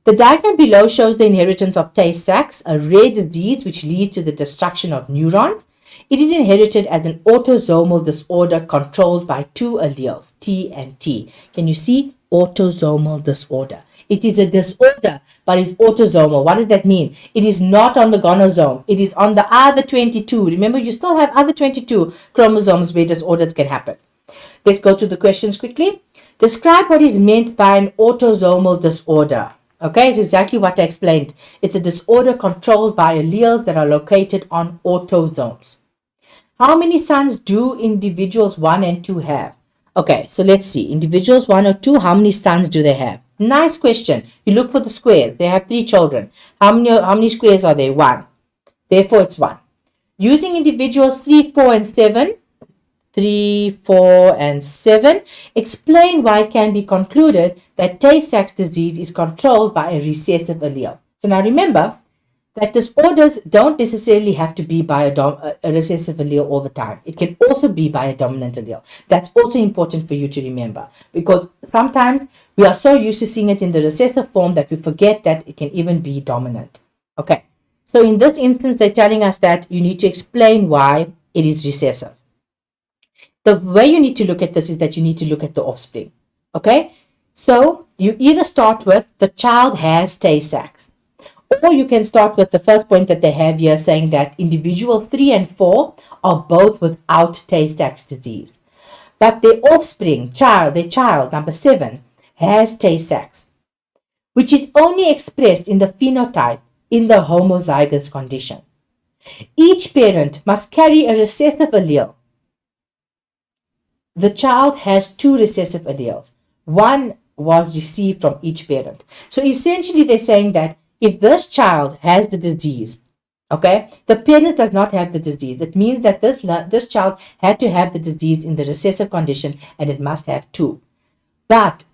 The diagram below shows the inheritance of Tay-Sachs, a rare disease which leads to the destruction of neurons. It is inherited as an autosomal disorder controlled by 2 alleles, T and T. Can you see? Autosomal disorder. It is a disorder, but it's autosomal. What does that mean? It is not on the gonosome. It is on the other 22. Remember, you still have other 22 chromosomes where disorders can happen. Let's go to the questions quickly. Describe what is meant by an autosomal disorder. Okay, it's exactly what I explained. It's a disorder controlled by alleles that are located on autosomes. How many sons do individuals 1 and 2 have? Okay, so let's see. Individuals 1 or 2, how many sons do they have? Nice question. You look for the squares. They have 3 children. How many squares are there? 1. Therefore, it's 1. Using individuals 3, 4, and 7, 3, 4, and 7, explain why it can be concluded that Tay-Sachs disease is controlled by a recessive allele. So now remember that disorders don't necessarily have to be by a recessive allele all the time. It can also be by a dominant allele. That's also important for you to remember, because sometimes we are so used to seeing it in the recessive form that we forget that it can even be dominant. Okay, so in this instance, they're telling us that you need to explain why it is recessive. The way you need to look at this is that you need to look at the offspring. Okay, so you either start with the child has Tay-Sachs, or you can start with the first point that they have here, saying that individual 3 and 4 are both without Tay-Sachs disease. But their offspring, their child, number 7, has Tay-Sachs, which is only expressed in the phenotype in the homozygous condition. Each parent must carry a recessive allele. The child has 2 recessive alleles. One was received from each parent. So essentially they're saying that if this child has the disease, okay, the parent does not have the disease. It means that this child had to have the disease in the recessive condition, and it must have 2. But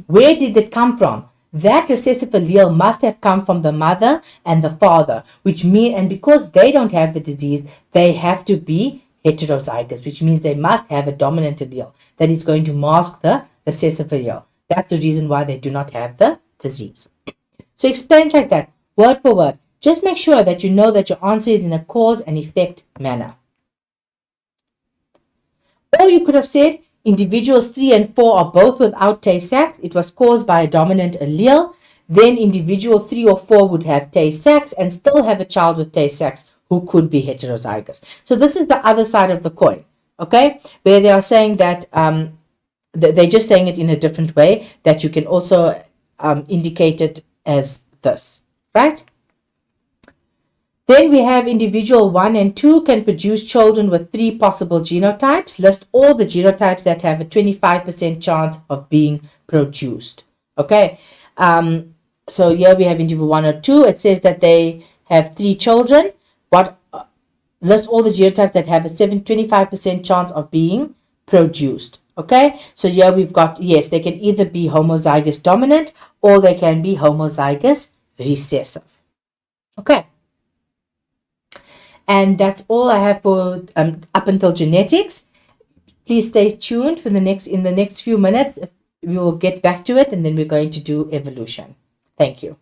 where did it come from? That recessive allele must have come from the mother and the father, and because they don't have the disease, they have to be heterozygous, which means they must have a dominant allele that is going to mask the recessive allele. That's the reason why they do not have the disease. So explain it like that, word for word. Just make sure that you know that your answer is in a cause and effect manner. Or you could have said individuals 3 and 4 are both without Tay-Sachs. It was caused by a dominant allele. Then individual 3 or 4 would have Tay-Sachs and still have a child with Tay-Sachs who could be heterozygous. So this is the other side of the coin, okay, where they are saying that they're just saying it in a different way, that you can also indicate it as this, right? Then we have individual 1 and 2 can produce children with 3 possible genotypes. List all the genotypes that have a 25% chance of being produced. Okay, so here we have individual 1 or 2. It says that they have 3 children. List all the genotypes that have a 25% chance of being produced. Okay, so here we've got, yes, they can either be homozygous dominant or they can be homozygous recessive. Okay, and that's all I have for up until genetics. Please stay tuned for in the next few minutes. We will get back to it, and then we're going to do evolution. Thank you.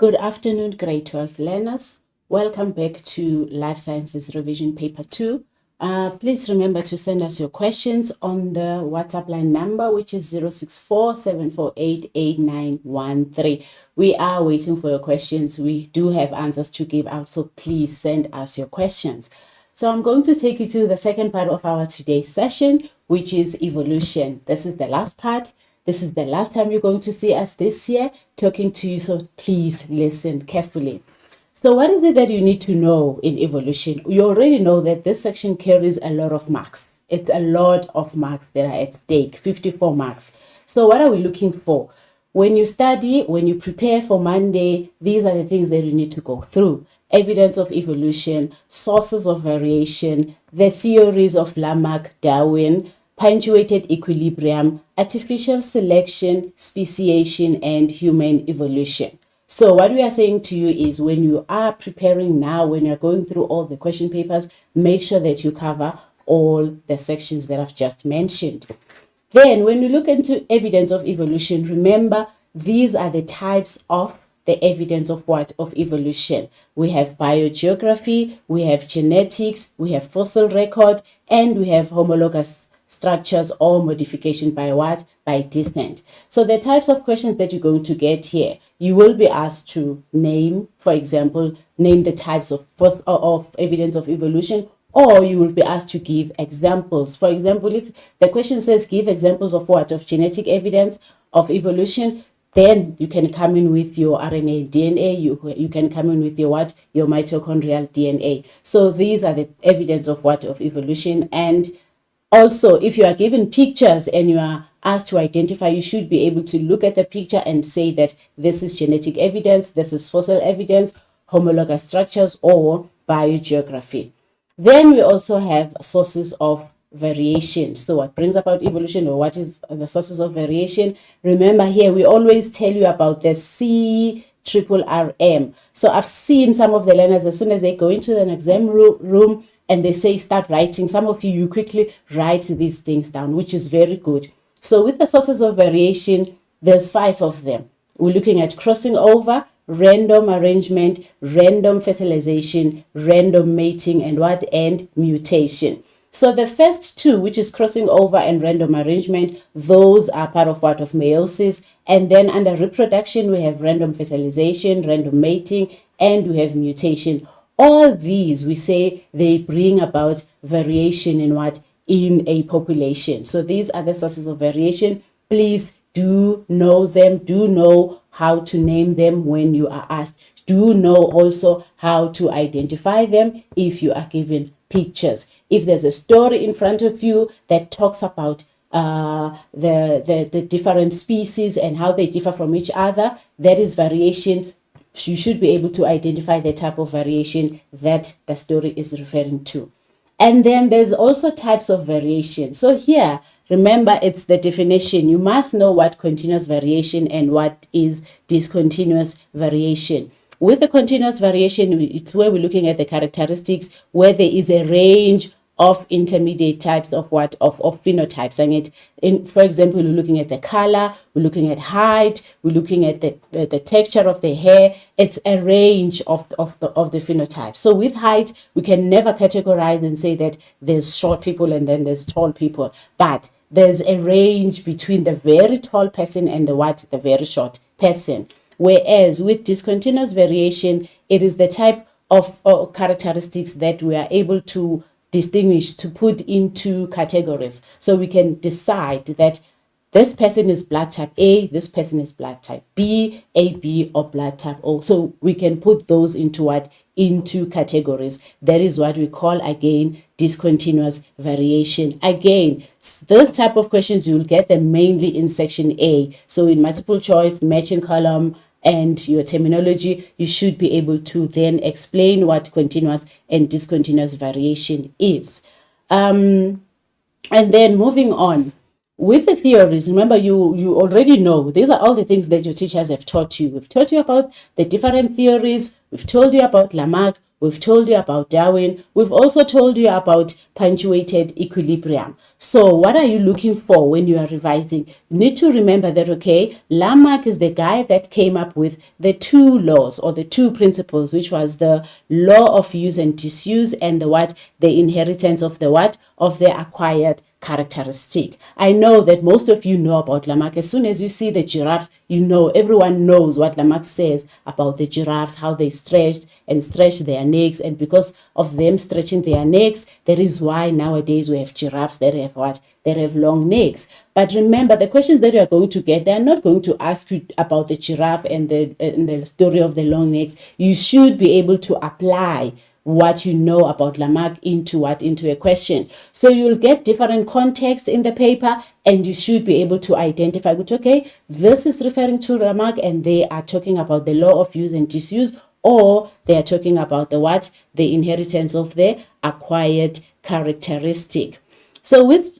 Good afternoon, grade 12 learners. Welcome back to Life Sciences Revision Paper 2. Please remember to send us your questions on the WhatsApp line number, which is 064-748-8913. We are waiting for your questions. We do have answers to give out, so please send us your questions. So I'm going to take you to the second part of our today's session, which is evolution. This is the last part. This is the last time you're going to see us this year talking to you, so please listen carefully. So what is it that you need to know in evolution? You already know that this section carries a lot of marks. It's a lot of marks that are at stake, 54 marks. So what are we looking for? When you study, when you prepare for Monday, these are the things that you need to go through. Evidence of evolution, sources of variation, the theories of Lamarck, Darwin, punctuated equilibrium, artificial selection, speciation, and human evolution. So what we are saying to you is when you are preparing now, when you're going through all the question papers, make sure that you cover all the sections that I've just mentioned. Then when we look into evidence of evolution, remember these are the types of the evidence of what? Of evolution. We have biogeography, we have genetics, we have fossil record, and we have homologous structures or modification by what? By descent. So the types of questions that you're going to get here, you will be asked to name, for example, name the types of evidence of evolution, or you will be asked to give examples. For example, if the question says give examples of what? Of genetic evidence of evolution, then you can come in with your RNA DNA, you can come in with your what? Your mitochondrial DNA. So these are the evidence of what? Of evolution. And also, if you are given pictures and you are asked to identify, you should be able to look at the picture and say that this is genetic evidence, this is fossil evidence, homologous structures, or biogeography. Then we also have sources of variation. So what brings about evolution, or what is the sources of variation? Remember here, we always tell you about the CRRM. So I've seen some of the learners, as soon as they go into an exam room and they say start writing, some of you quickly write these things down, which is very good. So with the sources of variation, there's 5 of them. We're looking at crossing over, random arrangement, random fertilization, random mating, and what? And mutation. So the first 2, which is crossing over and random arrangement, those are part of what? Of meiosis. And then under reproduction, we have random fertilization, random mating, and we have mutation. All these, we say they bring about variation in what? In a population. So these are the sources of variation. Please do know them, do know how to name them when you are asked. Do know also how to identify them if you are given pictures. If there's a story in front of you that talks about the different species and how they differ from each other, that is variation. You should be able to identify the type of variation that the story is referring to. And then there's also types of variation. So here, remember, it's the definition. You must know what continuous variation and what is discontinuous variation. With the continuous variation, it's where we're looking at the characteristics, where there is a range of intermediate types of what? Of phenotypes. And for example, we're looking at the color, we're looking at height, we're looking at the texture of the hair. It's a range of the phenotypes. So with height, we can never categorize and say that there's short people and then there's tall people. But there's a range between the very tall person and the very short person. Whereas with discontinuous variation, it is the type of characteristics that we are able to distinguish, to put into categories. So we can decide that this person is blood type A, this person is blood type B, AB, or blood type O. So we can put those into what? Into categories. That is what we call, again, discontinuous variation. Again, this type of questions, you will get them mainly in section A. So in multiple choice, matching column, and your terminology, you should be able to then explain what continuous and discontinuous variation is. And then moving on with the theories, remember you already know these are all the things that your teachers have taught you. We've taught you about the different theories. We've told you about Lamarck. We've told you about Darwin. We've also told you about punctuated equilibrium. So what are you looking for when you are revising? You need to remember that, okay, Lamarck is the guy that came up with the two laws or the two principles, which was the law of use and disuse and the what? The inheritance of the what? Of the acquired characteristic. I know that most of you know about Lamarck. As soon as you see the giraffes, you know, everyone knows what Lamarck says about the giraffes, how they stretched their necks, and because of them stretching their necks, that is why nowadays we have giraffes that have what? That have long necks. But remember, the questions that you are going to get, they are not going to ask you about the giraffe and the story of the long necks. You should be able to apply what you know about Lamarck into a question. So you'll get different contexts in the paper, and you should be able to identify, okay, this is referring to Lamarck and they are talking about the law of use and disuse, or they are talking about the inheritance of the acquired characteristic. So with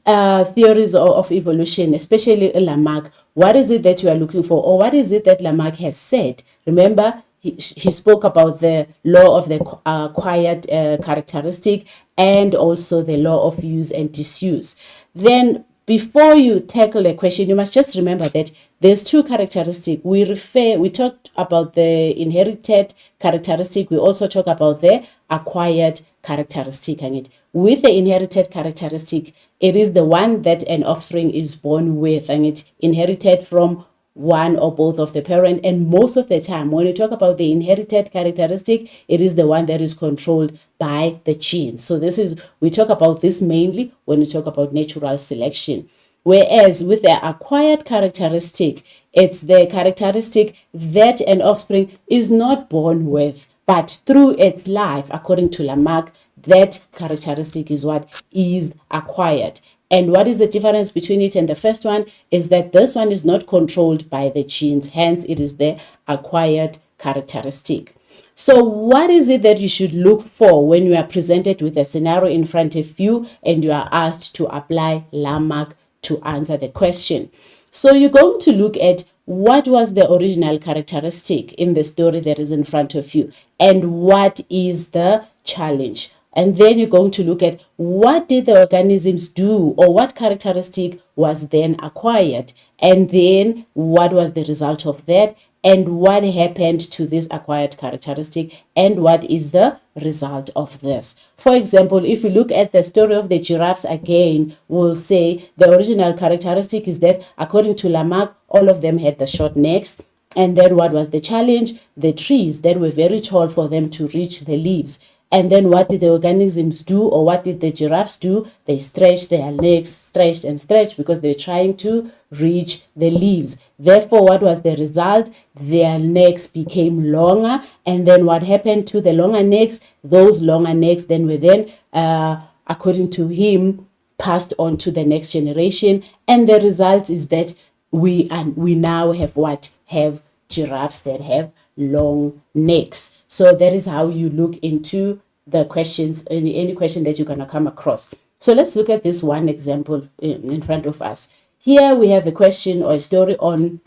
theories of evolution, especially Lamarck, what is it that you are looking for, or what is it that Lamarck has said? Remember, he spoke about the law of the acquired characteristic and also the law of use and disuse. Then before you tackle a question, you must just remember that there's two characteristics. We talked about the inherited characteristic. We also talk about the acquired characteristic. And with the inherited characteristic, it is the one that an offspring is born with, and it inherited from one or both of the parent. And most of the time when you talk about the inherited characteristic, it is the one that is controlled by the genes. So we talk about this mainly when we talk about natural selection. Whereas with the acquired characteristic, it's the characteristic that an offspring is not born with, but through its life, according to Lamarck, that characteristic is what is acquired. And what is the difference between it and the first one is that this one is not controlled by the genes, hence it is the acquired characteristic. So what is it that you should look for when you are presented with a scenario in front of you and you are asked to apply Lamarck to answer the question? So you're going to look at what was the original characteristic in the story that is in front of you, and what is the challenge. And then you're going to look at what did the organisms do, or what characteristic was then acquired, and then what was the result of that, and what happened to this acquired characteristic, and what is the result of this. For example, if you look at the story of the giraffes again, we'll say the original characteristic is that according to Lamarck, all of them had the short necks. And then what was the challenge? The trees that were very tall for them to reach the leaves. And then what did the organisms do, or what did the giraffes do? They stretched their legs, stretched and stretched, because they're trying to reach the leaves. Therefore, what was the result? Their necks became longer. And then what happened to the longer necks? Those longer necks then were then, according to him, passed on to the next generation. And the result is that we now have have giraffes that have long necks. So that is how you look into the questions, any question that you're going to come across. So let's look at this one example in front of us. Here we have a question or a story on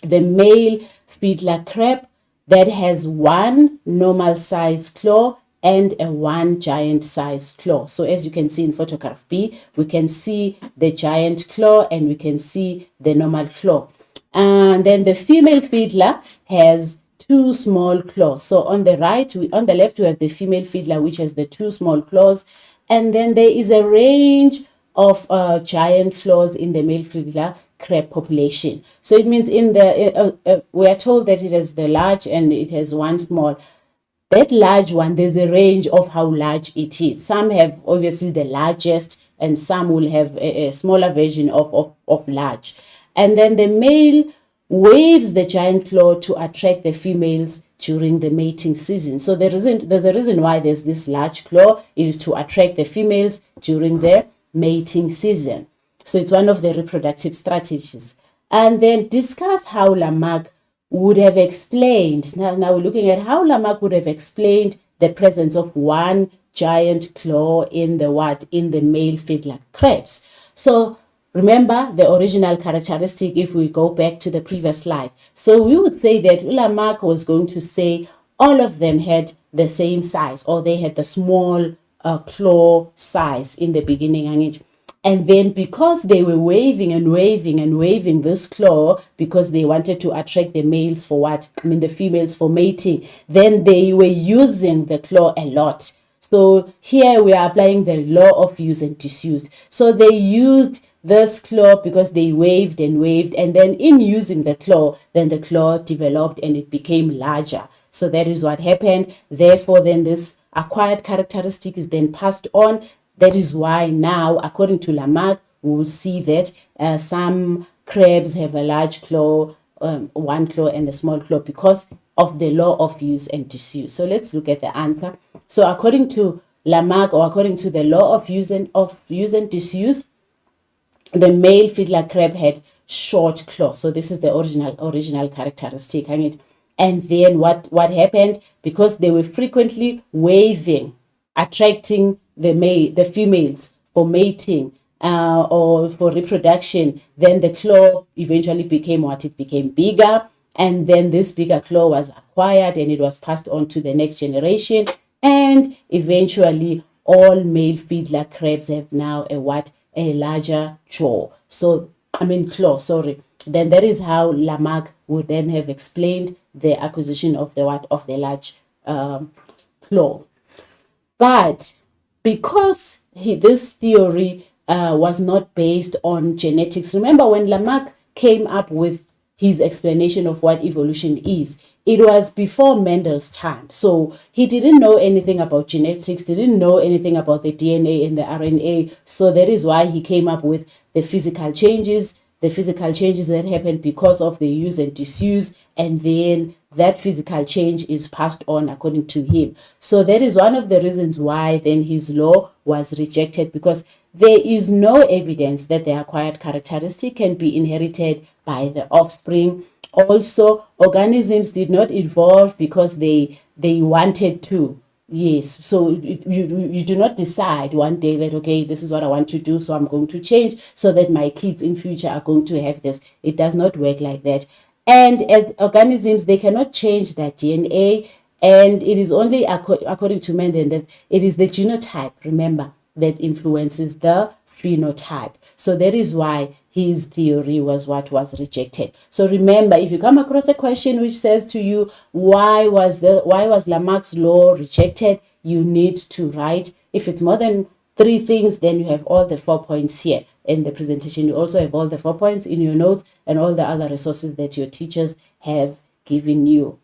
the male fiddler crab that has one normal size claw and a one giant size claw. So as you can see in photograph B, we can see the giant claw and we can see the normal claw. And then the female fiddler has two small claws. So on the left, we have the female fiddler, which has the two small claws. And then there is a range of giant claws in the male fiddler crab population. So it means we are told that it has the large and it has one small. That large one, there's a range of how large it is. Some have obviously the largest, and some will have a smaller version of large. And then the male waves the giant claw to attract the females during the mating season. So there's a reason why there's this large claw. It is to attract the females during the mating season. So it's one of the reproductive strategies. And then discuss how Lamarck would have explained. Now we're looking at how Lamarck would have explained the presence of one giant claw in the male fiddler crabs. So remember the original characteristic if we go back to the previous slide. So we would say that Lamarck was going to say all of them had the same size, or they had the small claw size in the beginning. And then because they were waving and waving and waving this claw because they wanted to attract the males for what? I mean, the females for mating, then they were using the claw a lot. So here we are applying the law of use and disuse. So they used this claw because they waved and waved, and then in using the claw, then the claw developed and it became larger. So that is what happened. Therefore, then this acquired characteristic is then passed on. That is why now, according to Lamarck, we will see that some crabs have a large claw, one claw and a small claw, because of the law of use and disuse. So let's look at the answer. So according to Lamarck, or according to the law of use and disuse, the male fiddler crab had short claw. So this is the original characteristic. And then what happened? Because they were frequently waving, attracting the females for mating or for reproduction, then the claw eventually became what? It became bigger, and then this bigger claw was acquired and it was passed on to the next generation, and eventually all male fiddler crabs have now a larger jaw. So claw, sorry. Then that is how Lamarck would then have explained the acquisition of the large claw. But because this theory was not based on genetics, remember when Lamarck came up with his explanation of what evolution is, it was before Mendel's time. So he didn't know anything about genetics, didn't know anything about the DNA and the RNA. So that is why he came up with the physical changes that happen because of the use and disuse, and then that physical change is passed on according to him. So that is one of the reasons why then his law was rejected, because there is no evidence that the acquired characteristic can be inherited by the offspring. Also, organisms did not evolve because they wanted to. Yes, so you do not decide one day that, okay, this is what I want to do, so I'm going to change so that my kids in future are going to have this. It does not work like that. And as organisms, they cannot change their DNA, and it is only according to Mendel that it is the genotype, remember, that influences the phenotype. So that is why his theory was what was rejected. So remember, if you come across a question which says to you, why was Lamarck's law rejected, you need to write. If it's more than 3 things, then you have all the 4 points here in the presentation. You also have all the 4 points in your notes and all the other resources that your teachers have given you.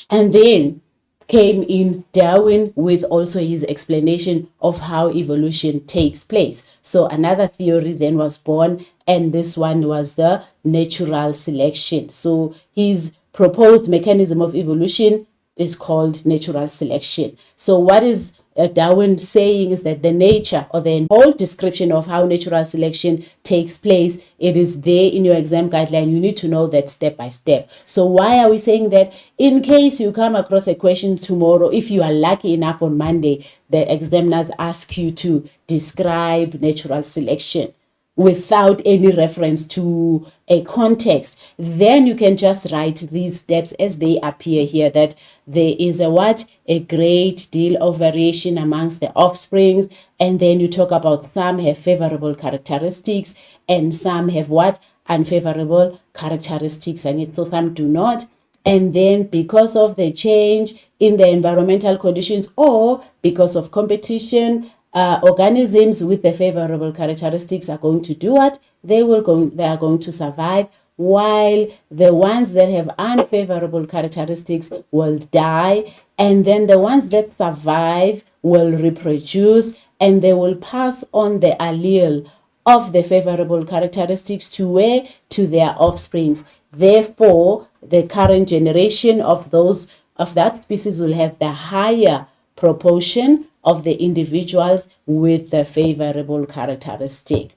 And then came in Darwin with also his explanation of how evolution takes place. So another theory then was born, and this one was the natural selection. So his proposed mechanism of evolution is called natural selection. So what is Darwin saying is that the nature or the whole description of how natural selection takes place, it is there in your exam guideline. You need to know that step by step. So why are we saying that? In case you come across a question tomorrow, if you are lucky enough on Monday, the examiners ask you to describe natural selection without any reference to a context, then you can just write these steps as they appear here, that there is a great deal of variation amongst the offsprings, and then you talk about some have favorable characteristics and some have unfavorable characteristics, and so some do not. And then because of the change in the environmental conditions or because of competition, organisms with the favorable characteristics are going to do what? They are going to survive, while the ones that have unfavorable characteristics will die, and then the ones that survive will reproduce, and they will pass on the allele of the favorable characteristics to where? To their offsprings. Therefore, the current generation of that species will have the higher proportion of the individuals with the favorable characteristic.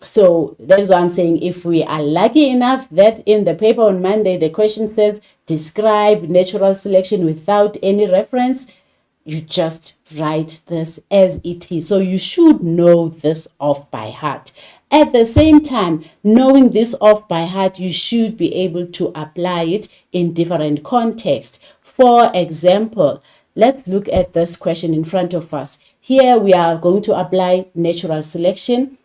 So that is why I'm saying, if we are lucky enough that in the paper on Monday the question says describe natural selection without any reference, you just write this as it is. So you should know this off by heart. At the same time, knowing this off by heart, you should be able to apply it in different contexts. For example, let's look at this question in front of us. Here we are going to apply natural selection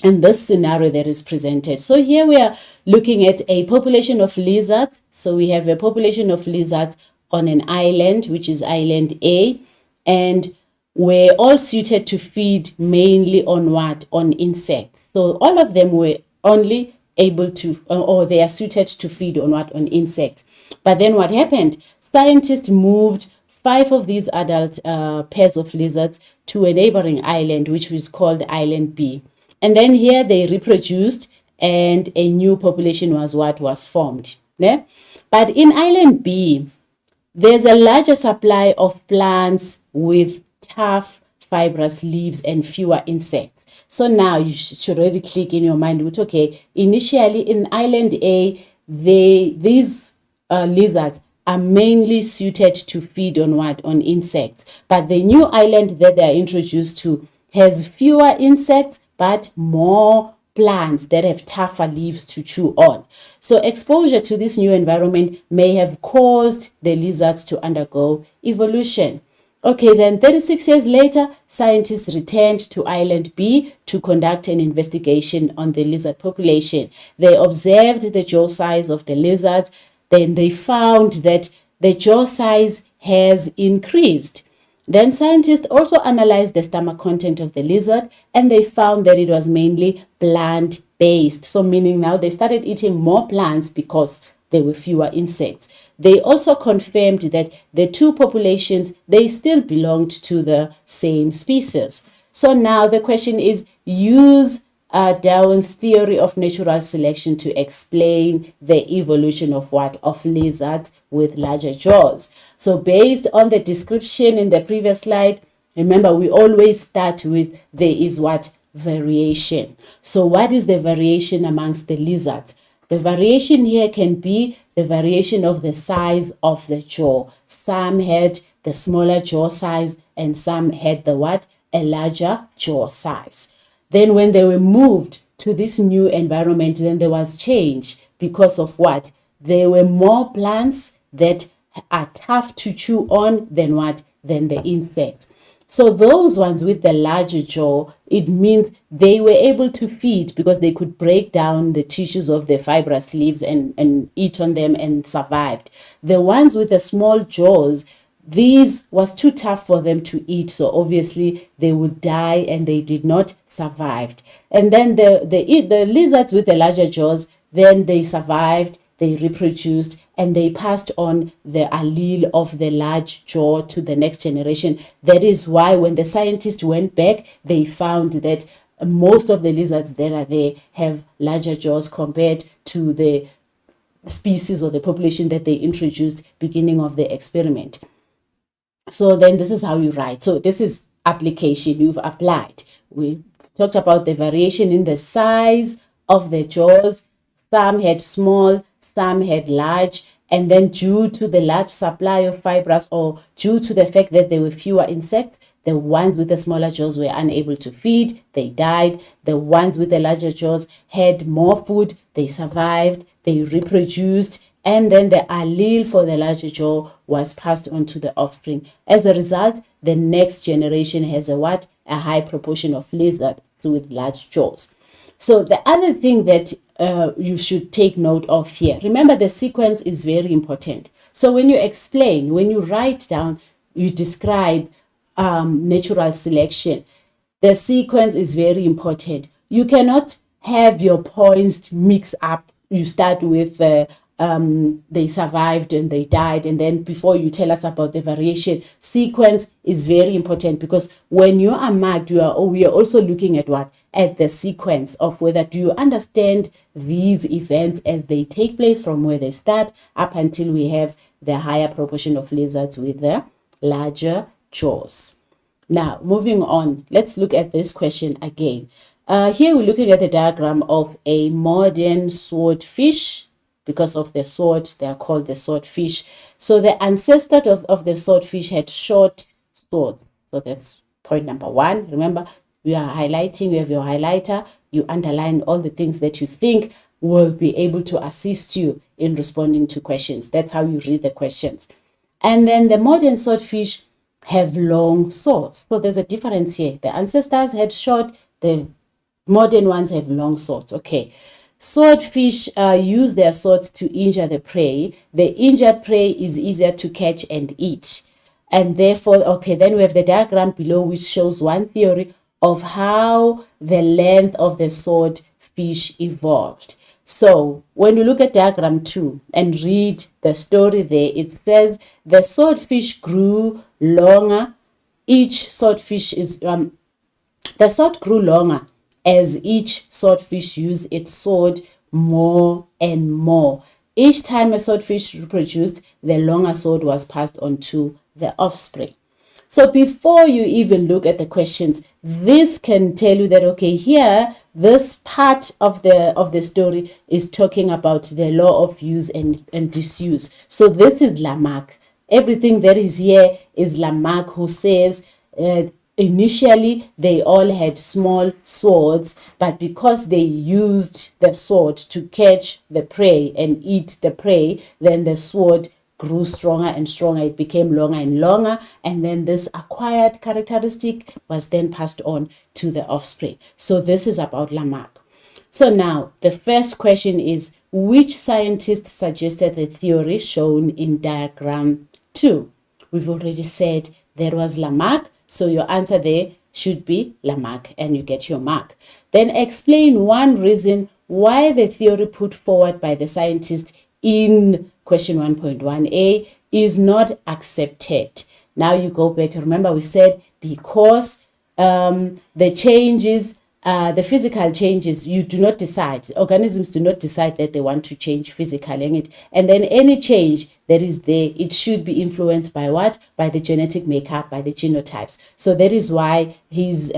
in this scenario that is presented. So here we are looking at a population of lizards. So we have a population of lizards on an island, which is island A, and we're all suited to feed mainly on what? On insects. So all of them were only able to, or they are suited to feed on what? On insects. But then what happened? Scientists moved 5 of these adult pairs of lizards to a neighboring island, which was called Island B. And then here they reproduced and a new population was formed. Yeah? But in Island B, there's a larger supply of plants with tough fibrous leaves and fewer insects. So now you should already click in your mind with, okay, initially in Island A, these lizards are mainly suited to feed on what? On insects. But the new island that they are introduced to has fewer insects, but more plants that have tougher leaves to chew on. So exposure to this new environment may have caused the lizards to undergo evolution. Okay, then 36 years later, scientists returned to Island B to conduct an investigation on the lizard population. They observed the jaw size of the lizards. Then they found that the jaw size has increased. Then scientists also analyzed the stomach content of the lizard, and they found that it was mainly plant-based. So meaning now they started eating more plants because there were fewer insects. They also confirmed that the two populations, they still belonged to the same species. So now the question is, use Darwin's theory of natural selection to explain the evolution of what? Of lizards with larger jaws. So based on the description in the previous slide, remember we always start with there is what? Variation. So what is the variation amongst the lizards? The variation here can be the variation of the size of the jaw. Some had the smaller jaw size and some had the what? A larger jaw size. Then when they were moved to this new environment, then there was change because of what? There were more plants that are tough to chew on than what? Than the insects. So those ones with the larger jaw, it means they were able to feed because they could break down the tissues of the fibrous leaves and eat on them and survived. The ones with the small jaws, these was too tough for them to eat, so obviously they would die and they did not survive. And then the lizards with the larger jaws, then they survived, they reproduced, and they passed on the allele of the large jaw to the next generation. That is why when the scientists went back, they found that most of the lizards that are there have larger jaws compared to the species or the population that they introduced beginning of the experiment. So then this is how you write. So this is application. You've applied. We talked about the variation in the size of the jaws. Some had small, some had large. And then due to the large supply of fibrous, or due to the fact that there were fewer insects, the ones with the smaller jaws were unable to feed. They died. The ones with the larger jaws had more food. They survived. They reproduced. And then the allele for the larger jaw was passed on to the offspring. As a result, the next generation has a what? A high proportion of lizards with large jaws. So the other thing that you should take note of here, remember the sequence is very important. So when you explain, when you write down, you describe natural selection, the sequence is very important. You cannot have your points mix up. You start with they survived and they died, and then before you tell us about the variation, sequence is very important, because when you are marked, we are also looking at what? At the sequence of whether do you understand these events as they take place from where they start up until we have the higher proportion of lizards with the larger jaws. Now, moving on, let's look at this question again. Here we're looking at the diagram of a modern swordfish. Because of the sword, they are called the swordfish. So the ancestor of the swordfish had short swords. So that's point number one. Remember, we are highlighting, you have your highlighter, you underline all the things that you think will be able to assist you in responding to questions. That's how you read the questions. And then the modern swordfish have long swords. So there's a difference here. The ancestors had short, the modern ones have long swords. Okay. Swordfish use their swords to injure the prey. The injured prey is easier to catch and eat. And therefore, okay, then we have the diagram below, which shows one theory of how the length of the swordfish evolved. So when you look at diagram 2 and read the story there, it says the swordfish grew longer. Each swordfish is, the sword grew longer as each swordfish used its sword more and more. Each time a swordfish reproduced, the longer sword was passed on to the offspring. So before you even look at the questions, this can tell you that, okay, here, this part of the story is talking about the law of use and disuse. So this is Lamarck. Everything that is here is Lamarck, who says initially they all had small swords, but because they used the sword to catch the prey and eat the prey, then the sword grew stronger and stronger. It became longer and longer, and then this acquired characteristic was then passed on to the offspring. So this is about Lamarck. So now the first question is, which scientist suggested the theory shown in diagram 2? We've already said there was Lamarck, so your answer there should be Lamarck, and you get your mark. Then explain one reason why the theory put forward by the scientist in question 1.1a is not accepted. Now you go back. Remember we said because the changes, the physical changes, you do not decide. Organisms do not decide that they want to change physically. And then any change that is there, it should be influenced by what? By the genetic makeup, by the genotypes. So that is why his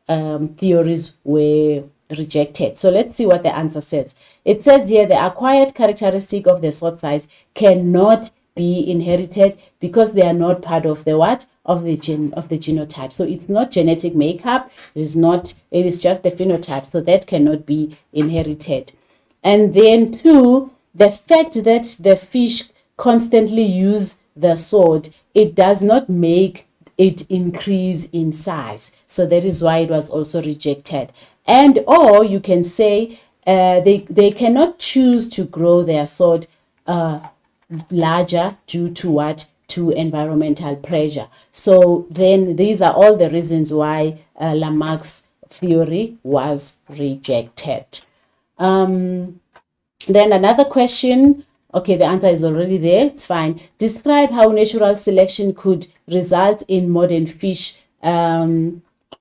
theories were rejected. So let's see what the answer says. It says here the acquired characteristic of the sword size cannot be inherited because they are not part of the what? Of the genotype. So it's not genetic makeup, it is just the phenotype. So that cannot be inherited. And then 2, the fact that the fish constantly use the sword, it does not make it increase in size. So that is why it was also rejected. And or you can say they cannot choose to grow their sword larger due to what? To environmental pressure. So then these are all the reasons why Lamarck's theory was rejected. Then another question. Okay, the answer is already there. It's fine. Describe how natural selection could result in modern fish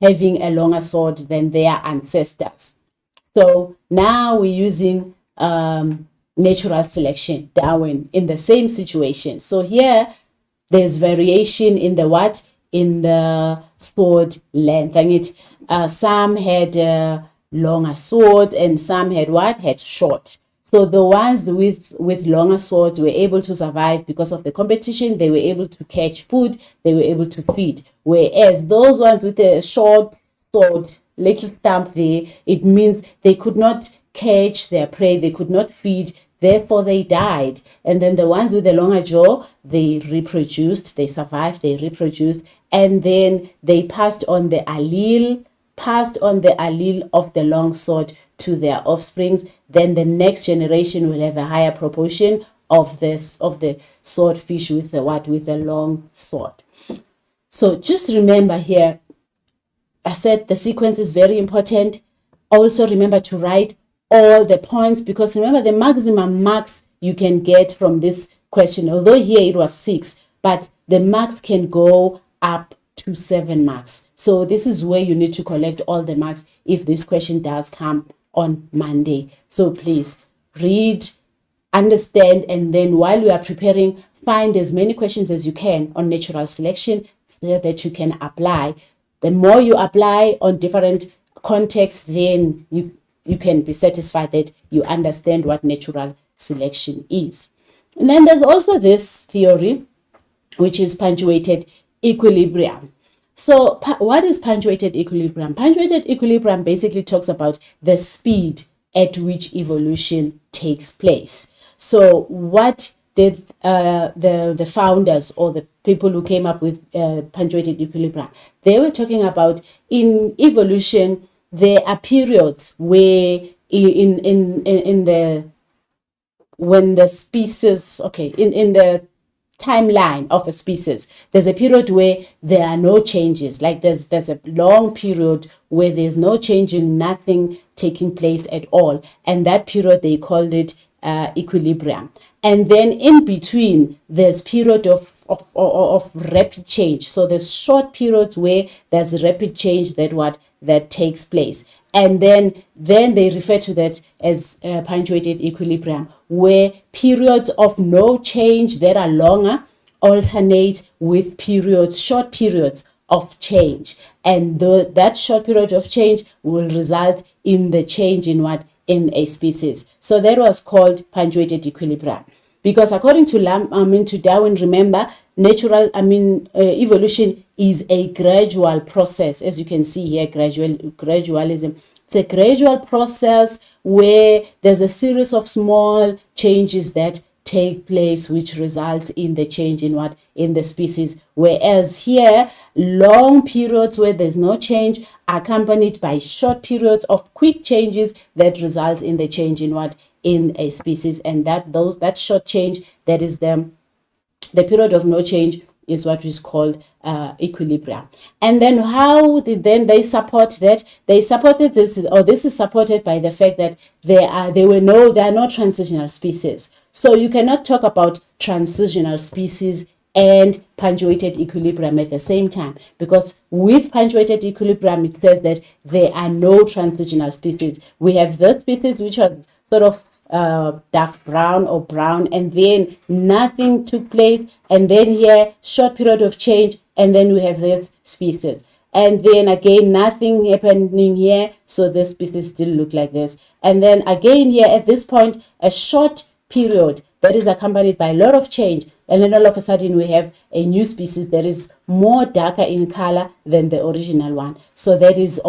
having a longer sword than their ancestors. So now we're using natural selection, Darwin, in the same situation. So here there's variation in the what? In the sword length. And some had longer swords and some had what? Had short. So the ones with longer swords were able to survive because of the competition. They were able to catch food. They were able to feed. Whereas those ones with a short sword, little stump there, it means they could not catch their prey. They could not feed. Therefore, they died. And then the ones with the longer jaw, they reproduced. They survived. They reproduced. And then they passed on the allele of the long sword to their offsprings. Then the next generation will have a higher proportion of the swordfish with the what? With the long sword. So just remember here, I said the sequence is very important. Also remember to write all the points, because remember the maximum marks you can get from this question, although here it was 6, but the marks can go up to 7 marks. So this is where you need to collect all the marks if this question does come on Monday. So please read, understand, and then while you are preparing, find as many questions as you can on natural selection so that you can apply. The more you apply on different contexts, then you can be satisfied that you understand what natural selection is. And then there's also this theory, which is punctuated equilibrium. So what is punctuated equilibrium? Punctuated equilibrium basically talks about the speed at which evolution takes place. So what did the founders or the people who came up with punctuated equilibrium? They were talking about in evolution, there are periods where in the when the species, okay, in the timeline of a species, there's a period where there are no changes, like there's a long period where there's no changing, nothing taking place at all, and that period they called it equilibrium. And then in between there's period of rapid change. So there's short periods where there's rapid change that takes place, and then they refer to that as punctuated equilibrium, where periods of no change that are longer alternate with short periods of change, and that short period of change will result in the change in a species. So that was called punctuated equilibrium. Because according to to Darwin, remember, evolution is a gradual process. As you can see here, gradualism. It's a gradual process where there's a series of small changes that take place, which results in the change in the species. Whereas here, long periods where there's no change, accompanied by short periods of quick changes that result in the change in a species. And that short change, that is the period of no change, is what is called equilibrium. And then how did they support that? They supported this, or this is supported by the fact that there are no transitional species. So you cannot talk about transitional species and punctuated equilibrium at the same time, because with punctuated equilibrium it says that there are no transitional species. We have the species which are sort of dark brown or brown, and then nothing took place, and then here short period of change, and then we have this species, and then again nothing happening here, so this species still look like this, and then again here at this point a short period that is accompanied by a lot of change, and then all of a sudden we have a new species that is more darker in color than the original one. So that is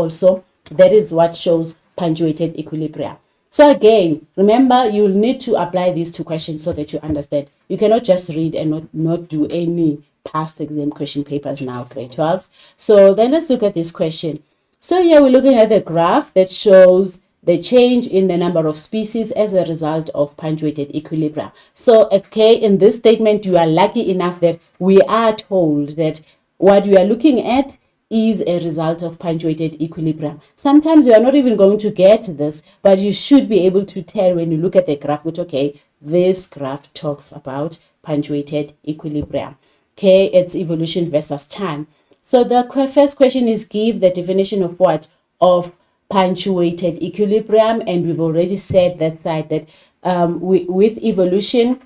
what shows punctuated equilibrium. So again, remember, you'll need to apply these two questions so that you understand. You cannot just read and not do any past exam question papers now, grade 12s. So then let's look at this question. So here we're looking at the graph that shows the change in the number of species as a result of punctuated equilibrium. So okay, in this statement, you are lucky enough that we are told that what we are looking at is a result of punctuated equilibrium. Sometimes you are not even going to get this, but you should be able to tell when you look at the graph, which, okay, this graph talks about punctuated equilibrium. Okay, it's evolution versus time. So the first question is, give the definition of what? Of punctuated equilibrium. And we've already said that side that with evolution,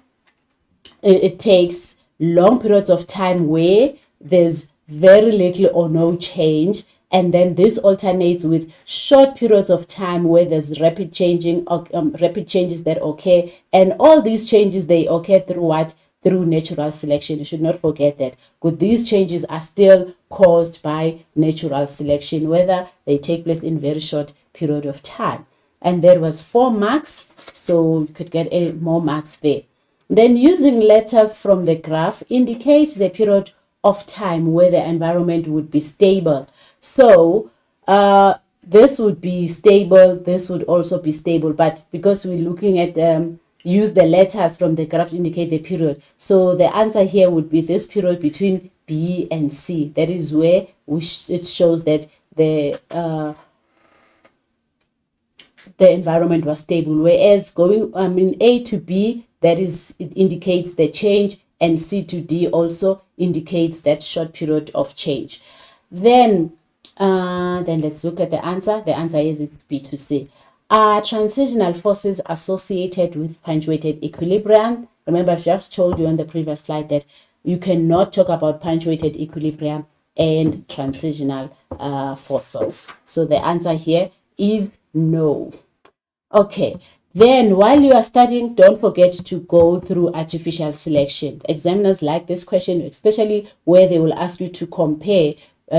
it takes long periods of time where there's very little or no change, and then this alternates with short periods of time where there's rapid changes that occur, and all these changes, they occur through what? Through natural selection. You should not forget that, because these changes are still caused by natural selection, whether they take place in very short period of time. And there was 4 marks, so you could get more marks there. Then using letters from the graph indicates the period of time where the environment would be stable. So this would be stable, this would also be stable, but because we're looking at use the letters from the graph to indicate the period, so the answer here would be this period between B and C. That is where it shows that the environment was stable, whereas going A to B, that is, it indicates the change, and C to D also indicates that short period of change. Then let's look at the answer. The answer is B to C. Are transitional forces associated with punctuated equilibrium? Remember, I've just told you on the previous slide that you cannot talk about punctuated equilibrium and transitional forces. So the answer here is no. Okay. Then while you are studying, don't forget to go through artificial selection. Examiners like this question, especially where they will ask you to compare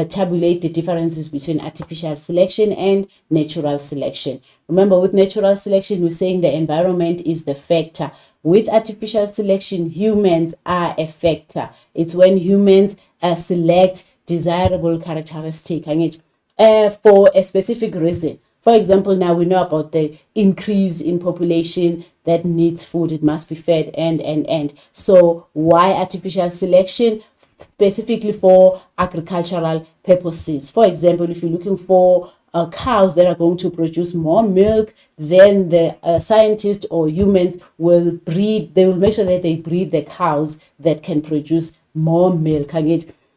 tabulate the differences between artificial selection and natural selection. Remember, with natural selection, we're saying the environment is the factor. With artificial selection, humans are a factor. It's when humans select desirable characteristic for a specific reason. For example, now we know about the increase in population that needs food. It must be fed and. So why artificial selection? Specifically for agricultural purposes. For example, if you're looking for cows that are going to produce more milk, then the scientists or humans will breed, they will make sure that they breed the cows that can produce more milk.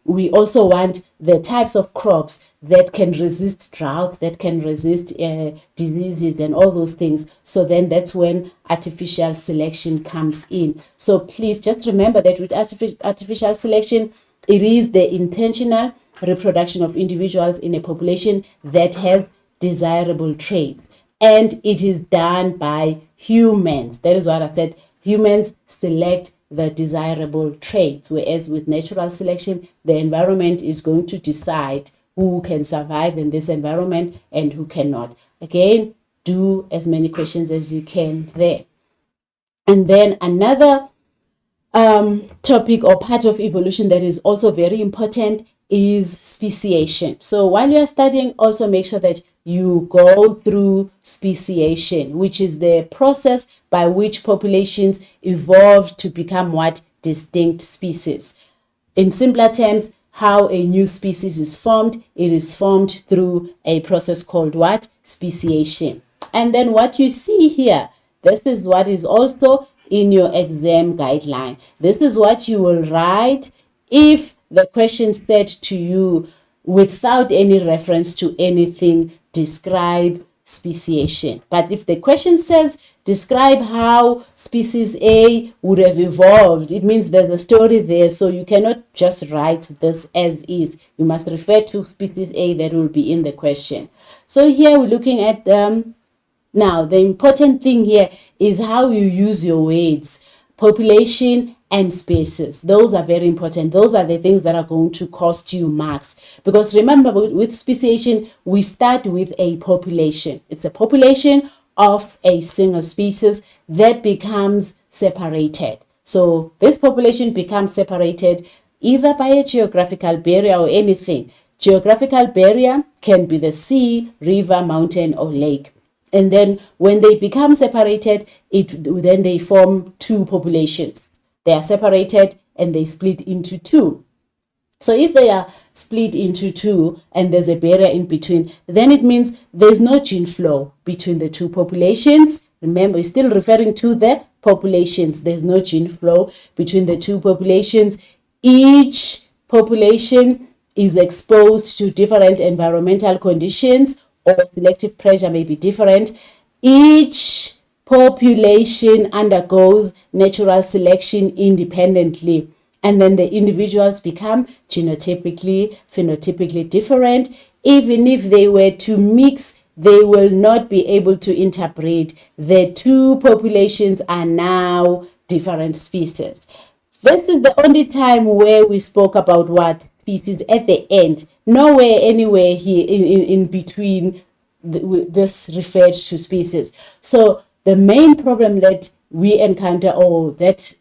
We also want the types of crops that can resist drought, that can resist diseases and all those things. So then that's when artificial selection comes in. So please just remember that with artificial selection, it is the intentional reproduction of individuals in a population that has desirable traits. And it is done by humans. That is what I said. Humans select the desirable traits, whereas with natural selection, the environment is going to decide who can survive in this environment and who cannot. Again, do as many questions as you can there. And then another topic or part of evolution that is also very important is speciation. So while you are studying, also make sure that you go through speciation, which is the process by which populations evolved to become what? Distinct species. In simpler terms, how a new species is formed. It is formed through a process called what? Speciation. And then what you see here, this is what is also in your exam guideline. This is what you will write if the question said to you, without any reference to anything, describe speciation. But if the question says describe how species A would have evolved, it means there's a story there, so you cannot just write this as is. You must refer to species A that will be in the question. So here we're looking at now the important thing here is how you use your words. Population and species. Those are very important. Those are the things that are going to cost you marks. Because remember, with speciation, we start with a population. It's a population of a single species that becomes separated. So this population becomes separated either by a geographical barrier or anything. Geographical barrier can be the sea, river, mountain, or lake. And then when they become separated, then they form two populations. They are separated and they split into two. So if they are split into two and there's a barrier in between, then it means there's no gene flow between the two populations. Remember, you're still referring to the populations. There's no gene flow between the two populations. Each population is exposed to different environmental conditions, or selective pressure may be different. Each population undergoes natural selection independently, and then the individuals become genotypically, phenotypically different. Even if they were to mix, they will not be able to interbreed. The two populations are now different species. This is the only time where we spoke about what? Species at the end. Nowhere, anywhere here in between this referred to species. So the main problem that we encounter, or that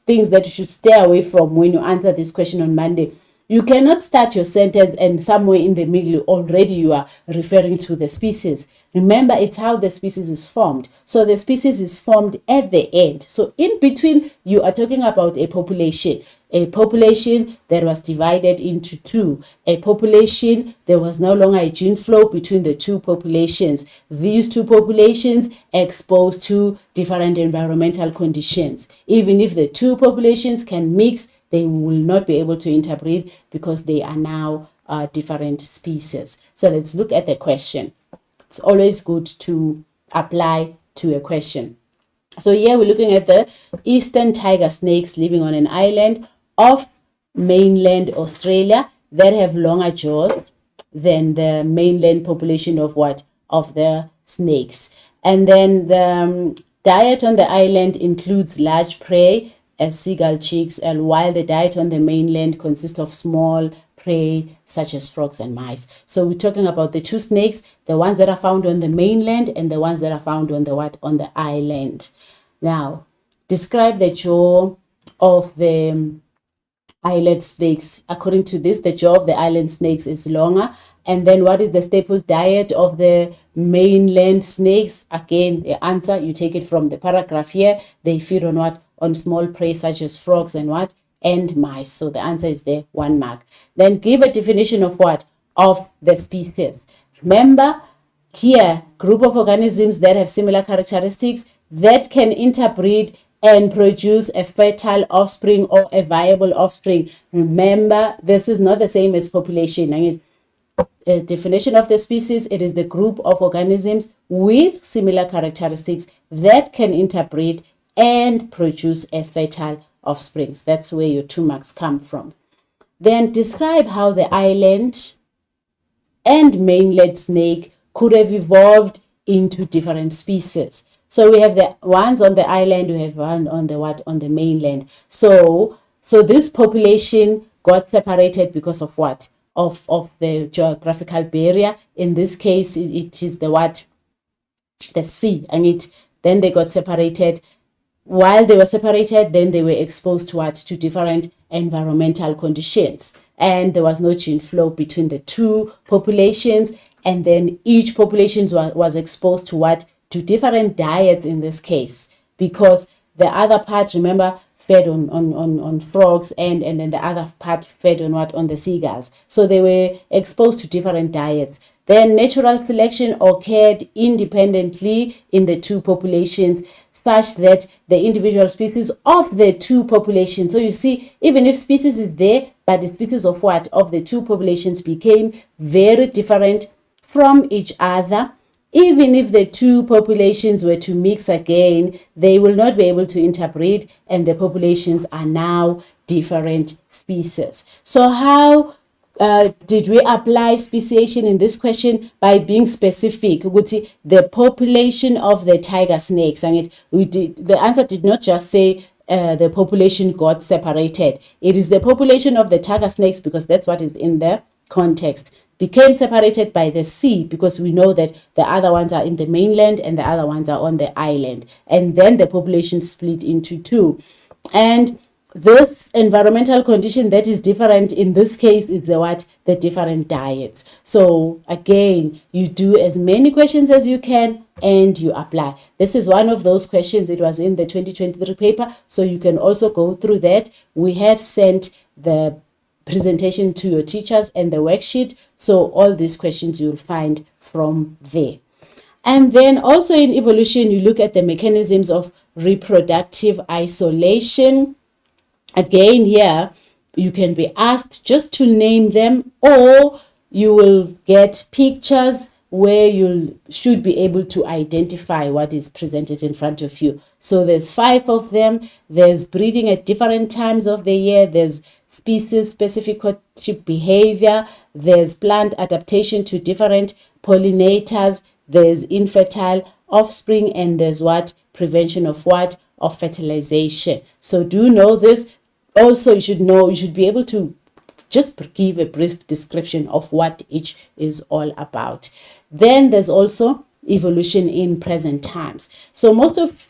things that you should stay away from when you answer this question on Monday, you cannot start your sentence and somewhere in the middle already you are referring to the species. Remember, it's how the species is formed. So the species is formed at the end. So in between, you are talking about a population. A population that was divided into two. A population, there was no longer a gene flow between the two populations. These two populations exposed to different environmental conditions. Even if the two populations can mix, they will not be able to interbreed because they are now different species. So let's look at the question. It's always good to apply to a question. So here we're looking at the eastern tiger snakes living on an island of mainland Australia that have longer jaws than the mainland population of what? Of the snakes. And then the diet on the island includes large prey as seagull chicks, and while the diet on the mainland consists of small prey, such as frogs and mice. So we're talking about the two snakes, the ones that are found on the mainland and the ones that are found on the what? On the island. Now, describe the jaw of the island snakes. According to this, the jaw of the island snakes is longer. And then what is the staple diet of the mainland snakes? Again, the answer, you take it from the paragraph here. They feed on what? On small prey such as frogs and what? And mice. So the answer is there, 1 mark. Then give a definition of what? Of the species. Remember, here, group of organisms that have similar characteristics that can interbreed and produce a fertile offspring or a viable offspring. Remember, this is not the same as population. I mean, a definition of the species, it is the group of organisms with similar characteristics that can interbreed and produce a fertile offspring. That's where your 2 marks come from. Then describe how the island and mainland snake could have evolved into different species. So we have the ones on the island, we have one on the what? On the mainland. So this population got separated because of what? Of the geographical barrier. In this case, it is the what? The sea. And then they got separated. While they were separated, then they were exposed to what? To different environmental conditions. And there was no gene flow between the two populations. And then each population was exposed to what? To different diets in this case. Because the other part, remember, fed on frogs, and then the other part fed on what? On the seagulls. So they were exposed to different diets. Then natural selection occurred independently in the two populations, such that the individual species of the two populations, so you see, even if species is there, but the species of what? Of the two populations became very different from each other. Even if the two populations were to mix again, they will not be able to interbreed, and the populations are now different species. So how did we apply speciation in this question? By being specific. The population of the tiger snakes, and the answer did not just say the population got separated. It is the population of the tiger snakes, because that's what is in the context, became separated by the sea, because we know that the other ones are in the mainland and the other ones are on the island. And then the population split into two. And this environmental condition that is different in this case is the what? The different diets. So again, you do as many questions as you can and you apply. This is one of those questions. It was in the 2023 paper, so you can also go through that. We have sent the presentation to your teachers and the worksheet, so all these questions you'll find from there. And then also in evolution, you look at the mechanisms of reproductive isolation. Again, here you can be asked just to name them, or you will get pictures where you should be able to identify what is presented in front of you. So there's 5 of them. There's breeding at different times of the year. There's species-specific courtship behavior. There's plant adaptation to different pollinators. There's infertile offspring, and there's what? Prevention of what? Of fertilization. So do know this. Also, you should be able to just give a brief description of what each is all about. Then there's also evolution in present times. So most of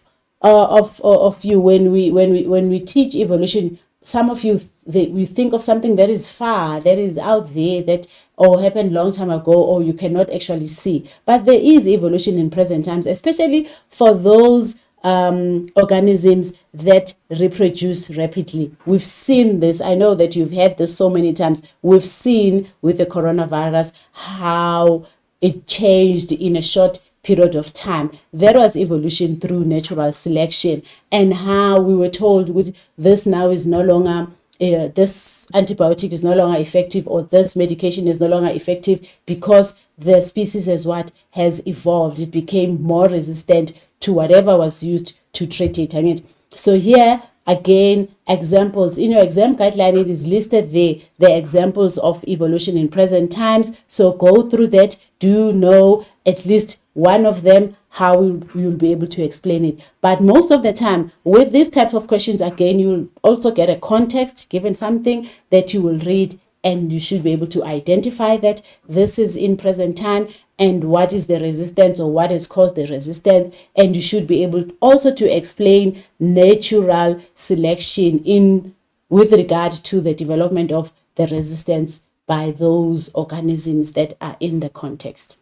you, when we teach evolution, some of you we think of something that is far, that is out there, that or happened long time ago, or you cannot actually see. But there is evolution in present times, especially for those organisms that reproduce rapidly. We've seen this. I know that you've heard this so many times. We've seen with the coronavirus how it changed in a short period of time. That was evolution through natural selection, and how we were told this now is no longer this antibiotic is no longer effective, or this medication is no longer effective, because the species has evolved. It became more resistant to whatever was used to treat it. So here again, examples in your exam guideline, it is listed there, the examples of evolution in present times. So go through that. Do know at least one of them, how you'll be able to explain it. But most of the time with these types of questions, again, you'll also get a context, given something that you will read and you should be able to identify that this is in present time and what is the resistance or what has caused the resistance. And you should be able also to explain natural selection in with regard to the development of the resistance by those organisms that are in the context.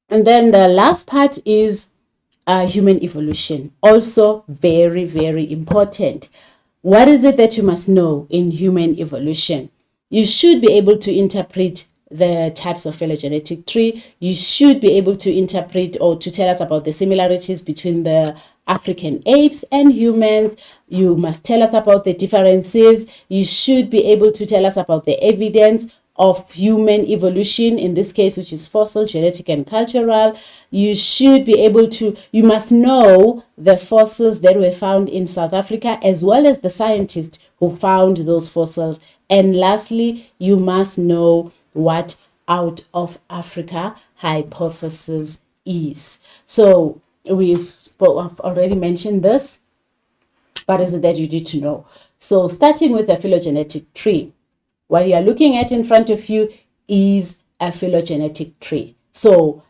And then the last part is human evolution. Also very, very important. What is it that you must know in human evolution? You should be able to interpret the types of phylogenetic tree. You should be able to interpret or to tell us about the similarities between the African apes and humans. You must tell us about the differences. You should be able to tell us about the evidence of human evolution, in this case, which is fossil, genetic, and cultural. You should be able to, you must know the fossils that were found in South Africa, as well as the scientists who found those fossils. And lastly, you must know what out of Africa hypothesis is. So I've already mentioned this. What is it that you need to know? So starting with the phylogenetic tree, what you are looking at in front of you is a phylogenetic tree. So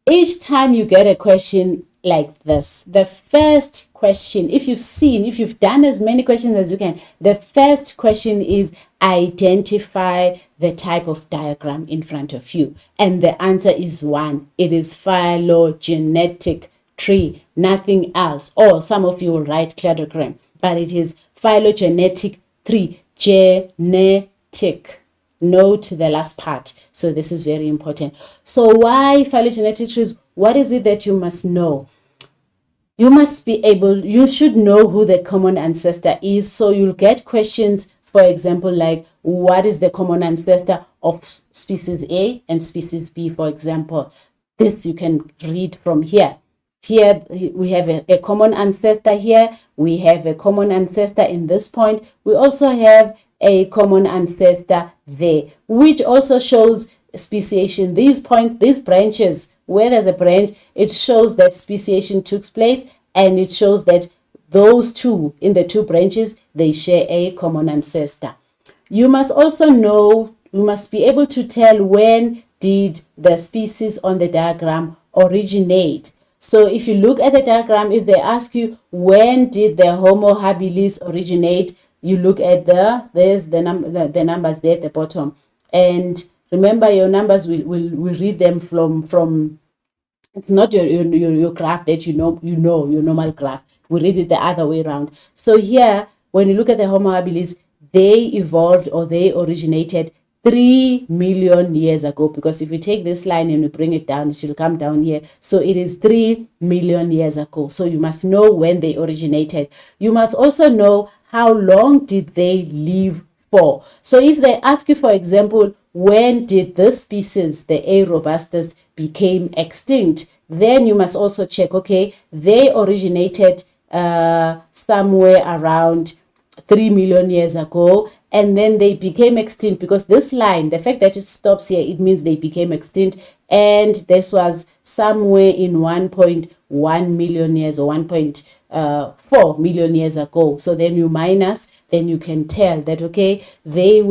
each time you get a question like this, the first question, if you've done as many questions as you can, the first question is identify the type of diagram in front of you. And the answer is one. It is phylogenetic tree, nothing else. Or some of you will write cladogram, but it is phylogenetic tree, genetic. Note the last part. So this is very important. So why phylogenetic trees? What is it that you must know? You should know who the common ancestor is. So you'll get questions, for example, like what is the common ancestor of species A and species B, for example. This you can read from here. Here we have a common ancestor here. We have a common ancestor in this point. We also have a common ancestor there, which also shows speciation. These branches, where there's a branch, it shows that speciation took place, and it shows that those two, in the two branches, they share a common ancestor. You must also know, you must be able to tell when did the species on the diagram originate. So if you look at the diagram, if they ask you when did the Homo habilis originate, you look at there's the numbers there at the bottom. And remember, your numbers, we read them from it's not your graph that you know your normal graph. We read it the other way around. So here, when you look at the Homo habilis, they evolved or they originated 3 million years ago, because if you take this line and you bring it down, it will come down here. So it is 3 million years ago. So you must know when they originated. You must also know how long did they live for. So if they ask you, for example, when did this species, the A. robustus, became extinct, then you must also check, okay, they originated somewhere around 3 million years ago, and then they became extinct, because this line, the fact that it stops here, it means they became extinct, and this was somewhere in 1.1 million years or 1.4 million years ago. So then you minus, then you can tell that, okay, they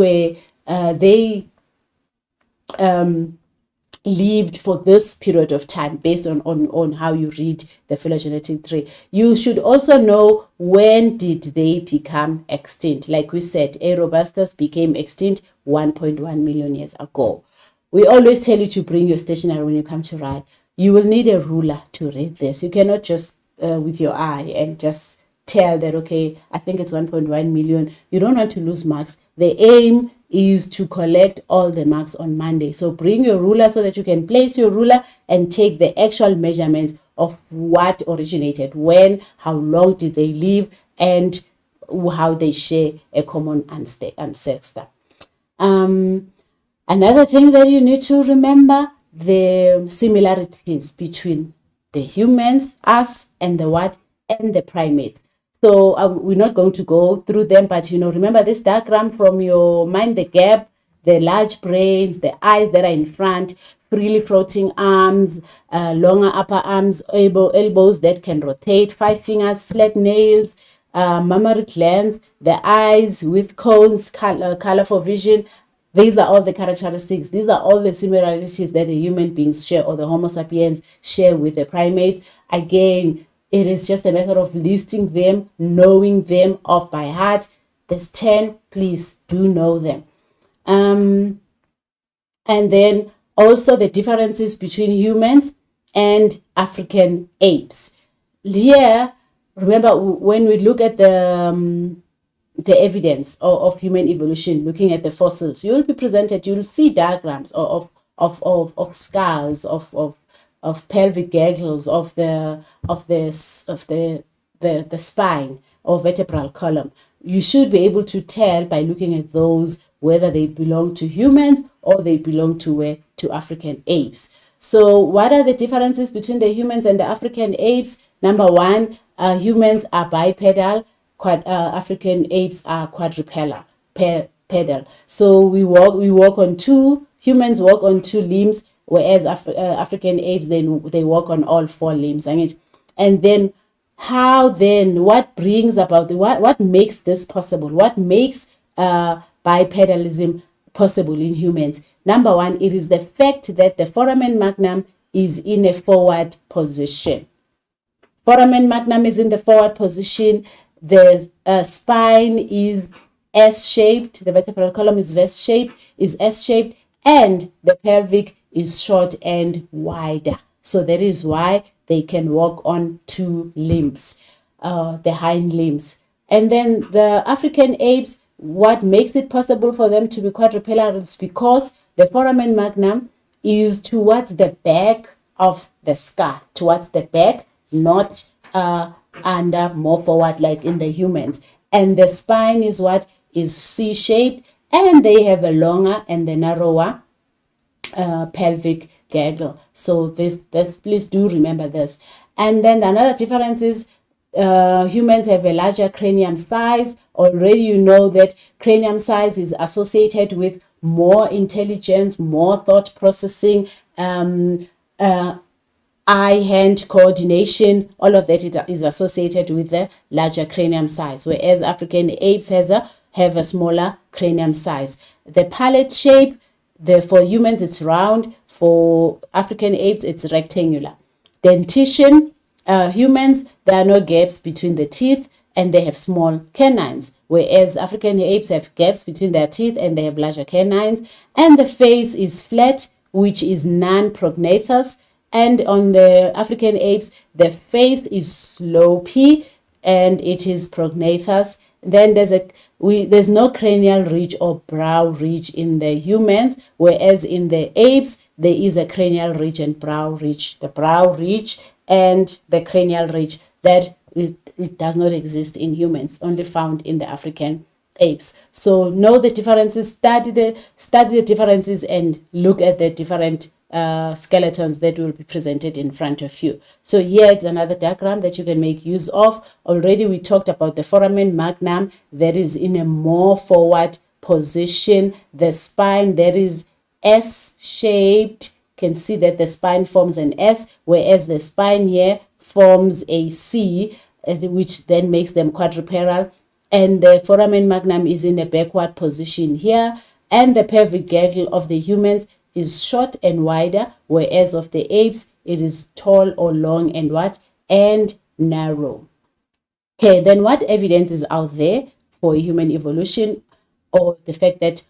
lived for this period of time based on how you read the phylogenetic tree. You should also know when did they become extinct. Like we said, A. robustus became extinct 1.1 million years ago. We always tell you to bring your stationery when you come to write. You will need a ruler to read this. You cannot just with your eye and just tell that, okay, I think it's 1.1 million. You don't want to lose marks. The aim is to collect all the marks on Monday. So bring your ruler so that you can place your ruler and take the actual measurements of what originated when, how long did they live, and how they share a common ancestor. Another thing that you need to remember, the similarities between the humans, us, and the primates. So we're not going to go through them, but remember this diagram from your mind, the gap, the large brains, the eyes that are in front, freely floating arms, longer upper arms, elbows that can rotate, 5 fingers, flat nails, mammary glands, the eyes with cones, color for vision, These are all the characteristics. These are all the similarities that the human beings share, or the Homo sapiens share, with the primates. Again, it is just a matter of listing them, knowing them off by heart. There's 10. Please do know them. And then also the differences between humans and African apes. Here, remember, when we look at the evidence of human evolution, looking at the fossils, you'll see diagrams of skulls, of pelvic girdles, of the spine or vertebral column. You should be able to tell by looking at those whether they belong to humans or they belong to African apes. So what are the differences between the humans and the African apes? Number one, humans are bipedal, African apes are quadrupedal. So humans walk on two limbs, whereas African apes, they walk on all four limbs. And then what makes this possible? What makes bipedalism possible in humans? Number one, it is the fact that the foramen magnum is in a forward position. Foramen magnum is in the forward position. The spine is S-shaped. The vertebral column is S-shaped, and the pelvic is short and wider. So that is why they can walk on two limbs, the hind limbs. And then the African apes, what makes it possible for them to be quadrupedal is because the foramen magnum is towards the back of the skull, towards the back, not under, more forward like in the humans. And the spine is C-shaped, and they have a longer and the narrower pelvic girdle. So this please do remember this. And then another difference is humans have a larger cranium size. Already you know that cranium size is associated with more intelligence, more thought processing, eye-hand coordination. All of that is associated with the larger cranium size, whereas African apes have a smaller cranium size. The palate shape, for humans it's round, for African apes it's rectangular. Dentition, humans, there are no gaps between the teeth and they have small canines, whereas African apes have gaps between their teeth and they have larger canines. And the face is flat, which is non-prognathous. And on the African apes, the face is slopy and it is prognathous. Then there's no cranial ridge or brow ridge in the humans, whereas in the apes there is a cranial ridge and brow ridge. The brow ridge and the cranial ridge, it does not exist in humans, only found in the African apes. So know the differences, study the differences, and look at the different skeletons that will be presented in front of you. So here it's another diagram that you can make use of. Already we talked about the foramen magnum that is in a more forward position. The spine that is S-shaped, can see that the spine forms an S, whereas the spine here forms a C, which then makes them quadrupedal. And the foramen magnum is in a backward position here, and the pelvic girdle of the humans is short and wider, whereas of the apes it is tall or long and narrow. Okay, then what evidence is out there for human evolution, or the fact that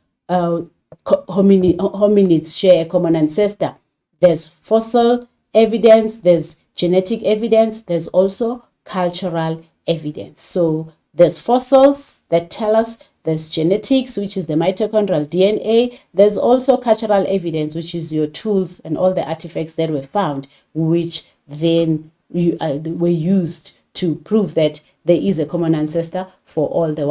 hominids share a common ancestor? There's fossil evidence, there's genetic evidence, there's also cultural evidence. So there's fossils that tell us, there's genetics, which is the mitochondrial DNA. There's also cultural evidence, which is your tools and all the artifacts that were found, which then were used to prove that there is a common ancestor for all the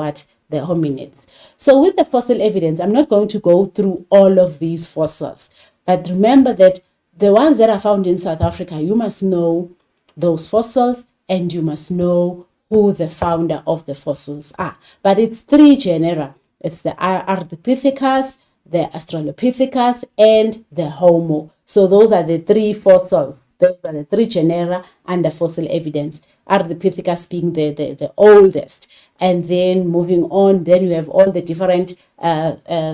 hominids. So with the fossil evidence, I'm not going to go through all of these fossils, but remember that the ones that are found in South Africa, you must know those fossils and you must know who the founder of the fossils are. But it's three genera. It's the Ardipithecus, the Australopithecus, and the Homo. So those are the three fossils, Those are the three genera under fossil evidence, Ardipithecus being the oldest. And then moving on, then you have all the different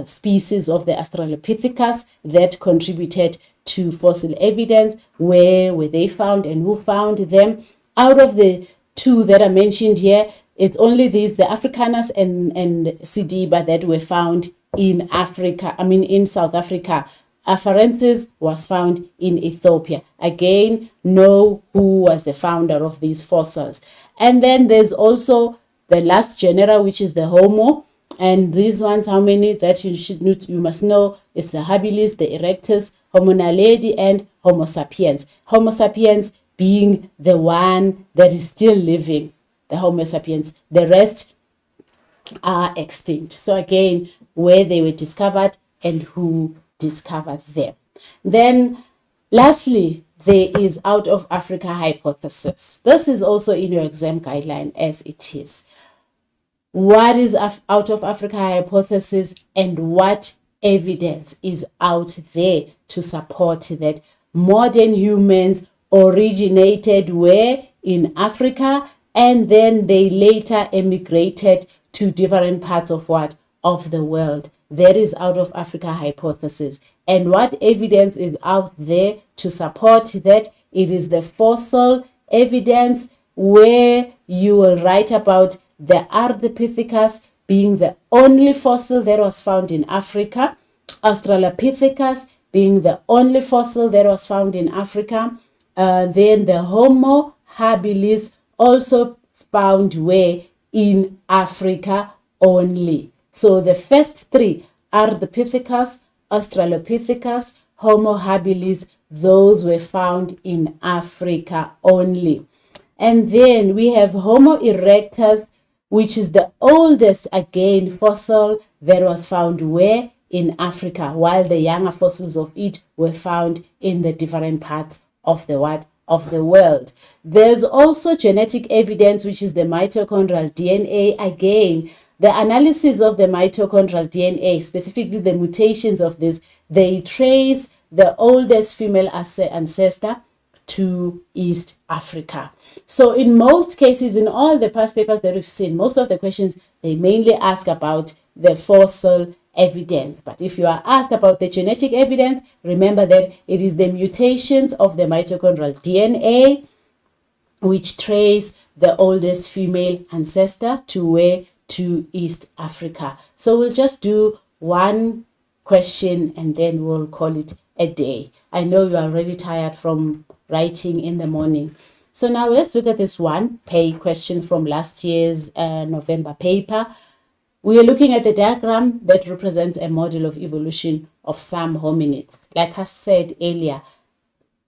species of the Australopithecus that contributed to fossil evidence. Where were they found and who found them? Out of the two that are mentioned here, it's only these, the Africanus and Sediba, that were found in Africa, in South Africa. Afarensis was found in Ethiopia. Again, know who was the founder of these fossils. And then there's also the last genera, which is the Homo. And these ones, how many that you must know, is the habilis, the erectus, Homo naledi, and Homo sapiens. Homo sapiens being the one that is still living, the Homo sapiens. The rest are extinct. So again, where they were discovered and who discovered them. Then lastly, there is out of Africa hypothesis. This is also in your exam guideline as it is. What is out of Africa hypothesis and what evidence is out there to support that modern humans originated where? In Africa, and then they later emigrated to different parts of what? Of the world. That is out of Africa hypothesis. And what evidence is out there to support that? It is the fossil evidence, where you will write about the Ardipithecus being the only fossil that was found in Africa, Australopithecus being the only fossil that was found in Africa, then the Homo habilis also found where? In Africa only. So the first three are the Ardipithecus, Australopithecus, Homo habilis, those were found in Africa only. And then we have Homo erectus, which is the oldest, again, fossil that was found where? In Africa, while the younger fossils of it were found in the different parts of the what? Of the world. There's also genetic evidence, which is the mitochondrial DNA. Again, the analysis of the mitochondrial DNA, specifically the mutations of this, they trace the oldest female ancestor to East Africa. So in most cases, in all the past papers that we've seen, most of the questions, they mainly ask about the fossil evidence. But if you are asked about the genetic evidence, remember that it is the mutations of the mitochondrial DNA which trace the oldest female ancestor to where? To East Africa. So we'll just do one question and then we'll call it a day. I know you are already tired from writing in the morning. So now let's look at this one question from last year's November paper. We are looking at the diagram that represents a model of evolution of some hominids. Like I said earlier,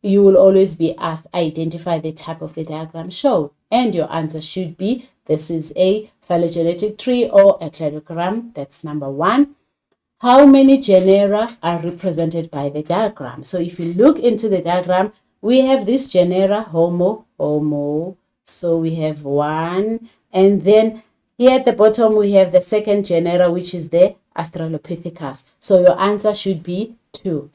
you will always be asked, identify the type of the diagram shown. And your answer should be, this is a phylogenetic tree or a cladogram. That's number one. How many genera are represented by the diagram? So if you look into the diagram, we have this genera, Homo. So we have one. And then here at the bottom, we have the second genera, which is the Australopithecus. So your answer should be 2.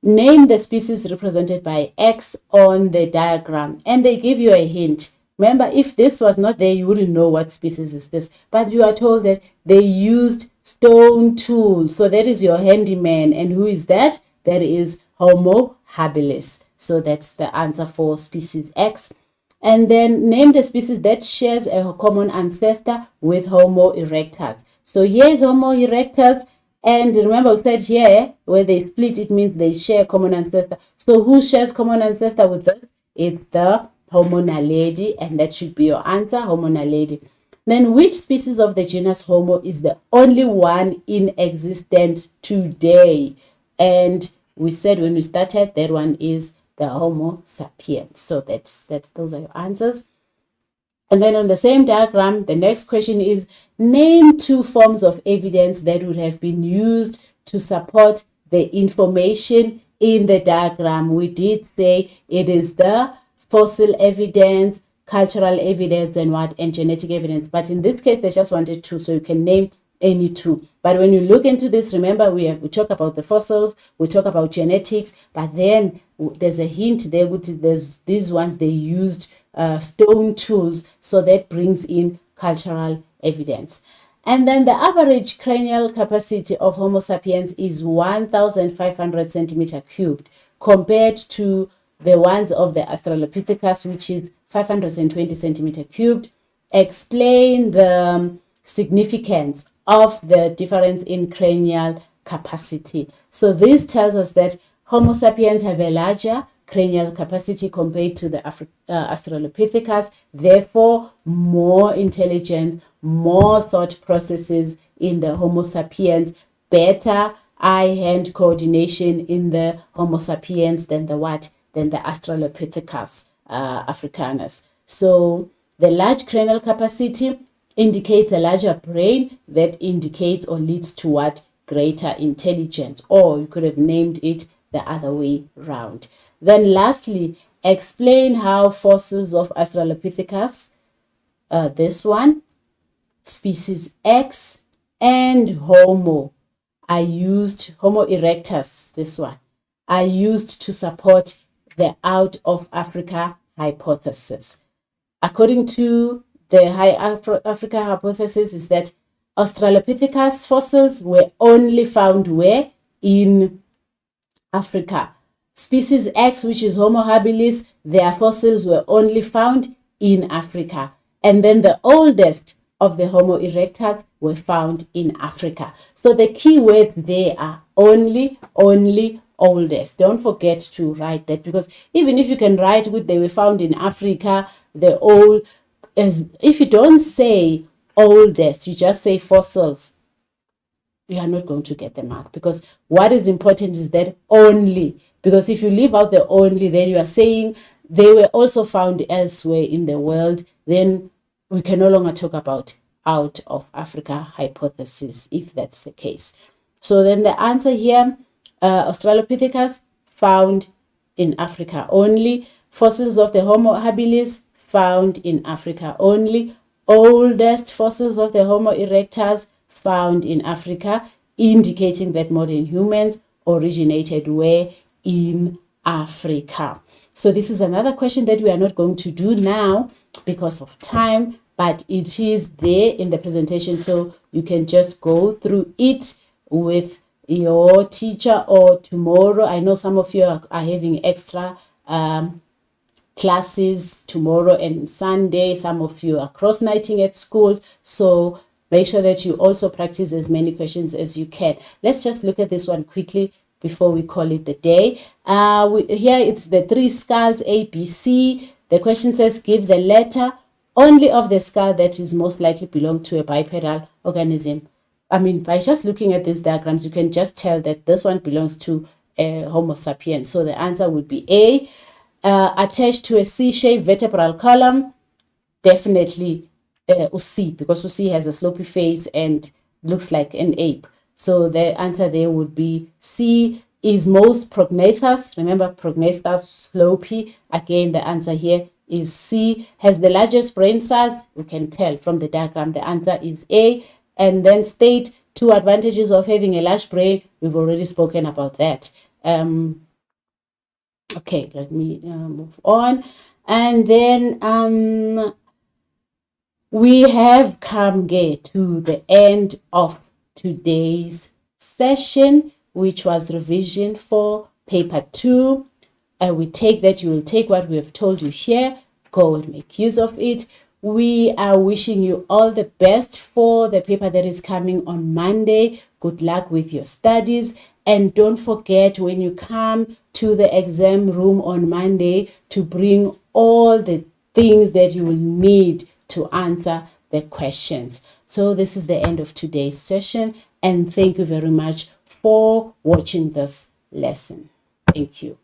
Name the species represented by X on the diagram. And they give you a hint. Remember, if this was not there, you wouldn't know what species is this. But you are told that they used stone tools. So that is your handyman. And who is that? That is Homo habilis. So that's the answer for species X. And then name the species that shares a common ancestor with Homo erectus. So here is Homo erectus. And remember, we said here, where they split, it means they share a common ancestor. So who shares common ancestor with this? It's the Homo naledi, and that should be your answer, Homo naledi. Then which species of the genus Homo is the only one in existence today? And we said when we started, that one is the Homo sapiens. So those are your answers. And then on the same diagram, the next question is, name 2 forms of evidence that would have been used to support the information in the diagram. We did say it is the fossil evidence, cultural evidence, and genetic evidence. But in this case, they just wanted 2, so you can name any two. But when you look into this, remember we talk about the fossils, we talk about genetics, but then there's a hint there. There's these ones, they used stone tools, so that brings in cultural evidence. And then the average cranial capacity of Homo sapiens is 1,500 centimeter cubed, compared to the ones of the Australopithecus, which is 520 centimeter cubed. Explain the significance of the difference in cranial capacity. So this tells us that Homo sapiens have a larger cranial capacity compared to the Australopithecus, therefore more intelligence, more thought processes in the Homo sapiens, better eye-hand coordination in the Homo sapiens than the Australopithecus africanus. So the large cranial capacity indicates a larger brain that indicates or leads to what? Greater intelligence, or you could have named it the other way round. Then lastly, explain how fossils of Australopithecus, this one, species X, and Homo erectus, this one, are used to support the out of Africa hypothesis. According to the Africa hypothesis is that Australopithecus fossils were only found where? In Africa. Species X, which is Homo habilis, their fossils were only found in Africa. And then the oldest of the Homo erectus were found in Africa. So the key words there are only, oldest. Don't forget to write that, because even if you can write with they were found in Africa, the old, as if you don't say oldest, you just say fossils, you are not going to get them out, because what is important is that only, because if you leave out the only, then you are saying they were also found elsewhere in the world, then we can no longer talk about out of Africa hypothesis if that's the case. So then the answer here, Australopithecus found in Africa only, fossils of the Homo habilis found in Africa only, oldest fossils of the Homo erectus found in Africa, indicating that modern humans originated where? In Africa. So this is another question that we are not going to do now because of time, but it is there in the presentation, so you can just go through it with your teacher, or tomorrow. I know some of you are having extra classes tomorrow and Sunday. Some of you are cross-nighting at school, so make sure that you also practice as many questions as you can. Let's just look at this one quickly before we call it the day. Here it's the 3 skulls A, B, C. The question says give the letter only of the skull that is most likely belong to a bipedal organism. I mean, by just looking at these diagrams, you can just tell that this one belongs to a Homo sapiens. So the answer would be A. Attached to a C-shaped vertebral column, definitely C, because C has a slopey face and looks like an ape. So the answer there would be C. Is most prognathous. Remember, prognathous, slopey. Again, the answer here is C. Has the largest brain size. You can tell from the diagram. The answer is A. And then state 2 advantages of having a large brain. We've already spoken about that. Okay, let me move on. And then we have come to the end of today's session, which was revision for paper 2. We take that, you will take what we have told you here, go and make use of it. We are wishing you all the best for the paper that is coming on Monday. Good luck with your studies. And don't forget, when you come to the exam room on Monday, to bring all the things that you will need to answer the questions. So this is the end of today's session, and thank you very much for watching this lesson. Thank you.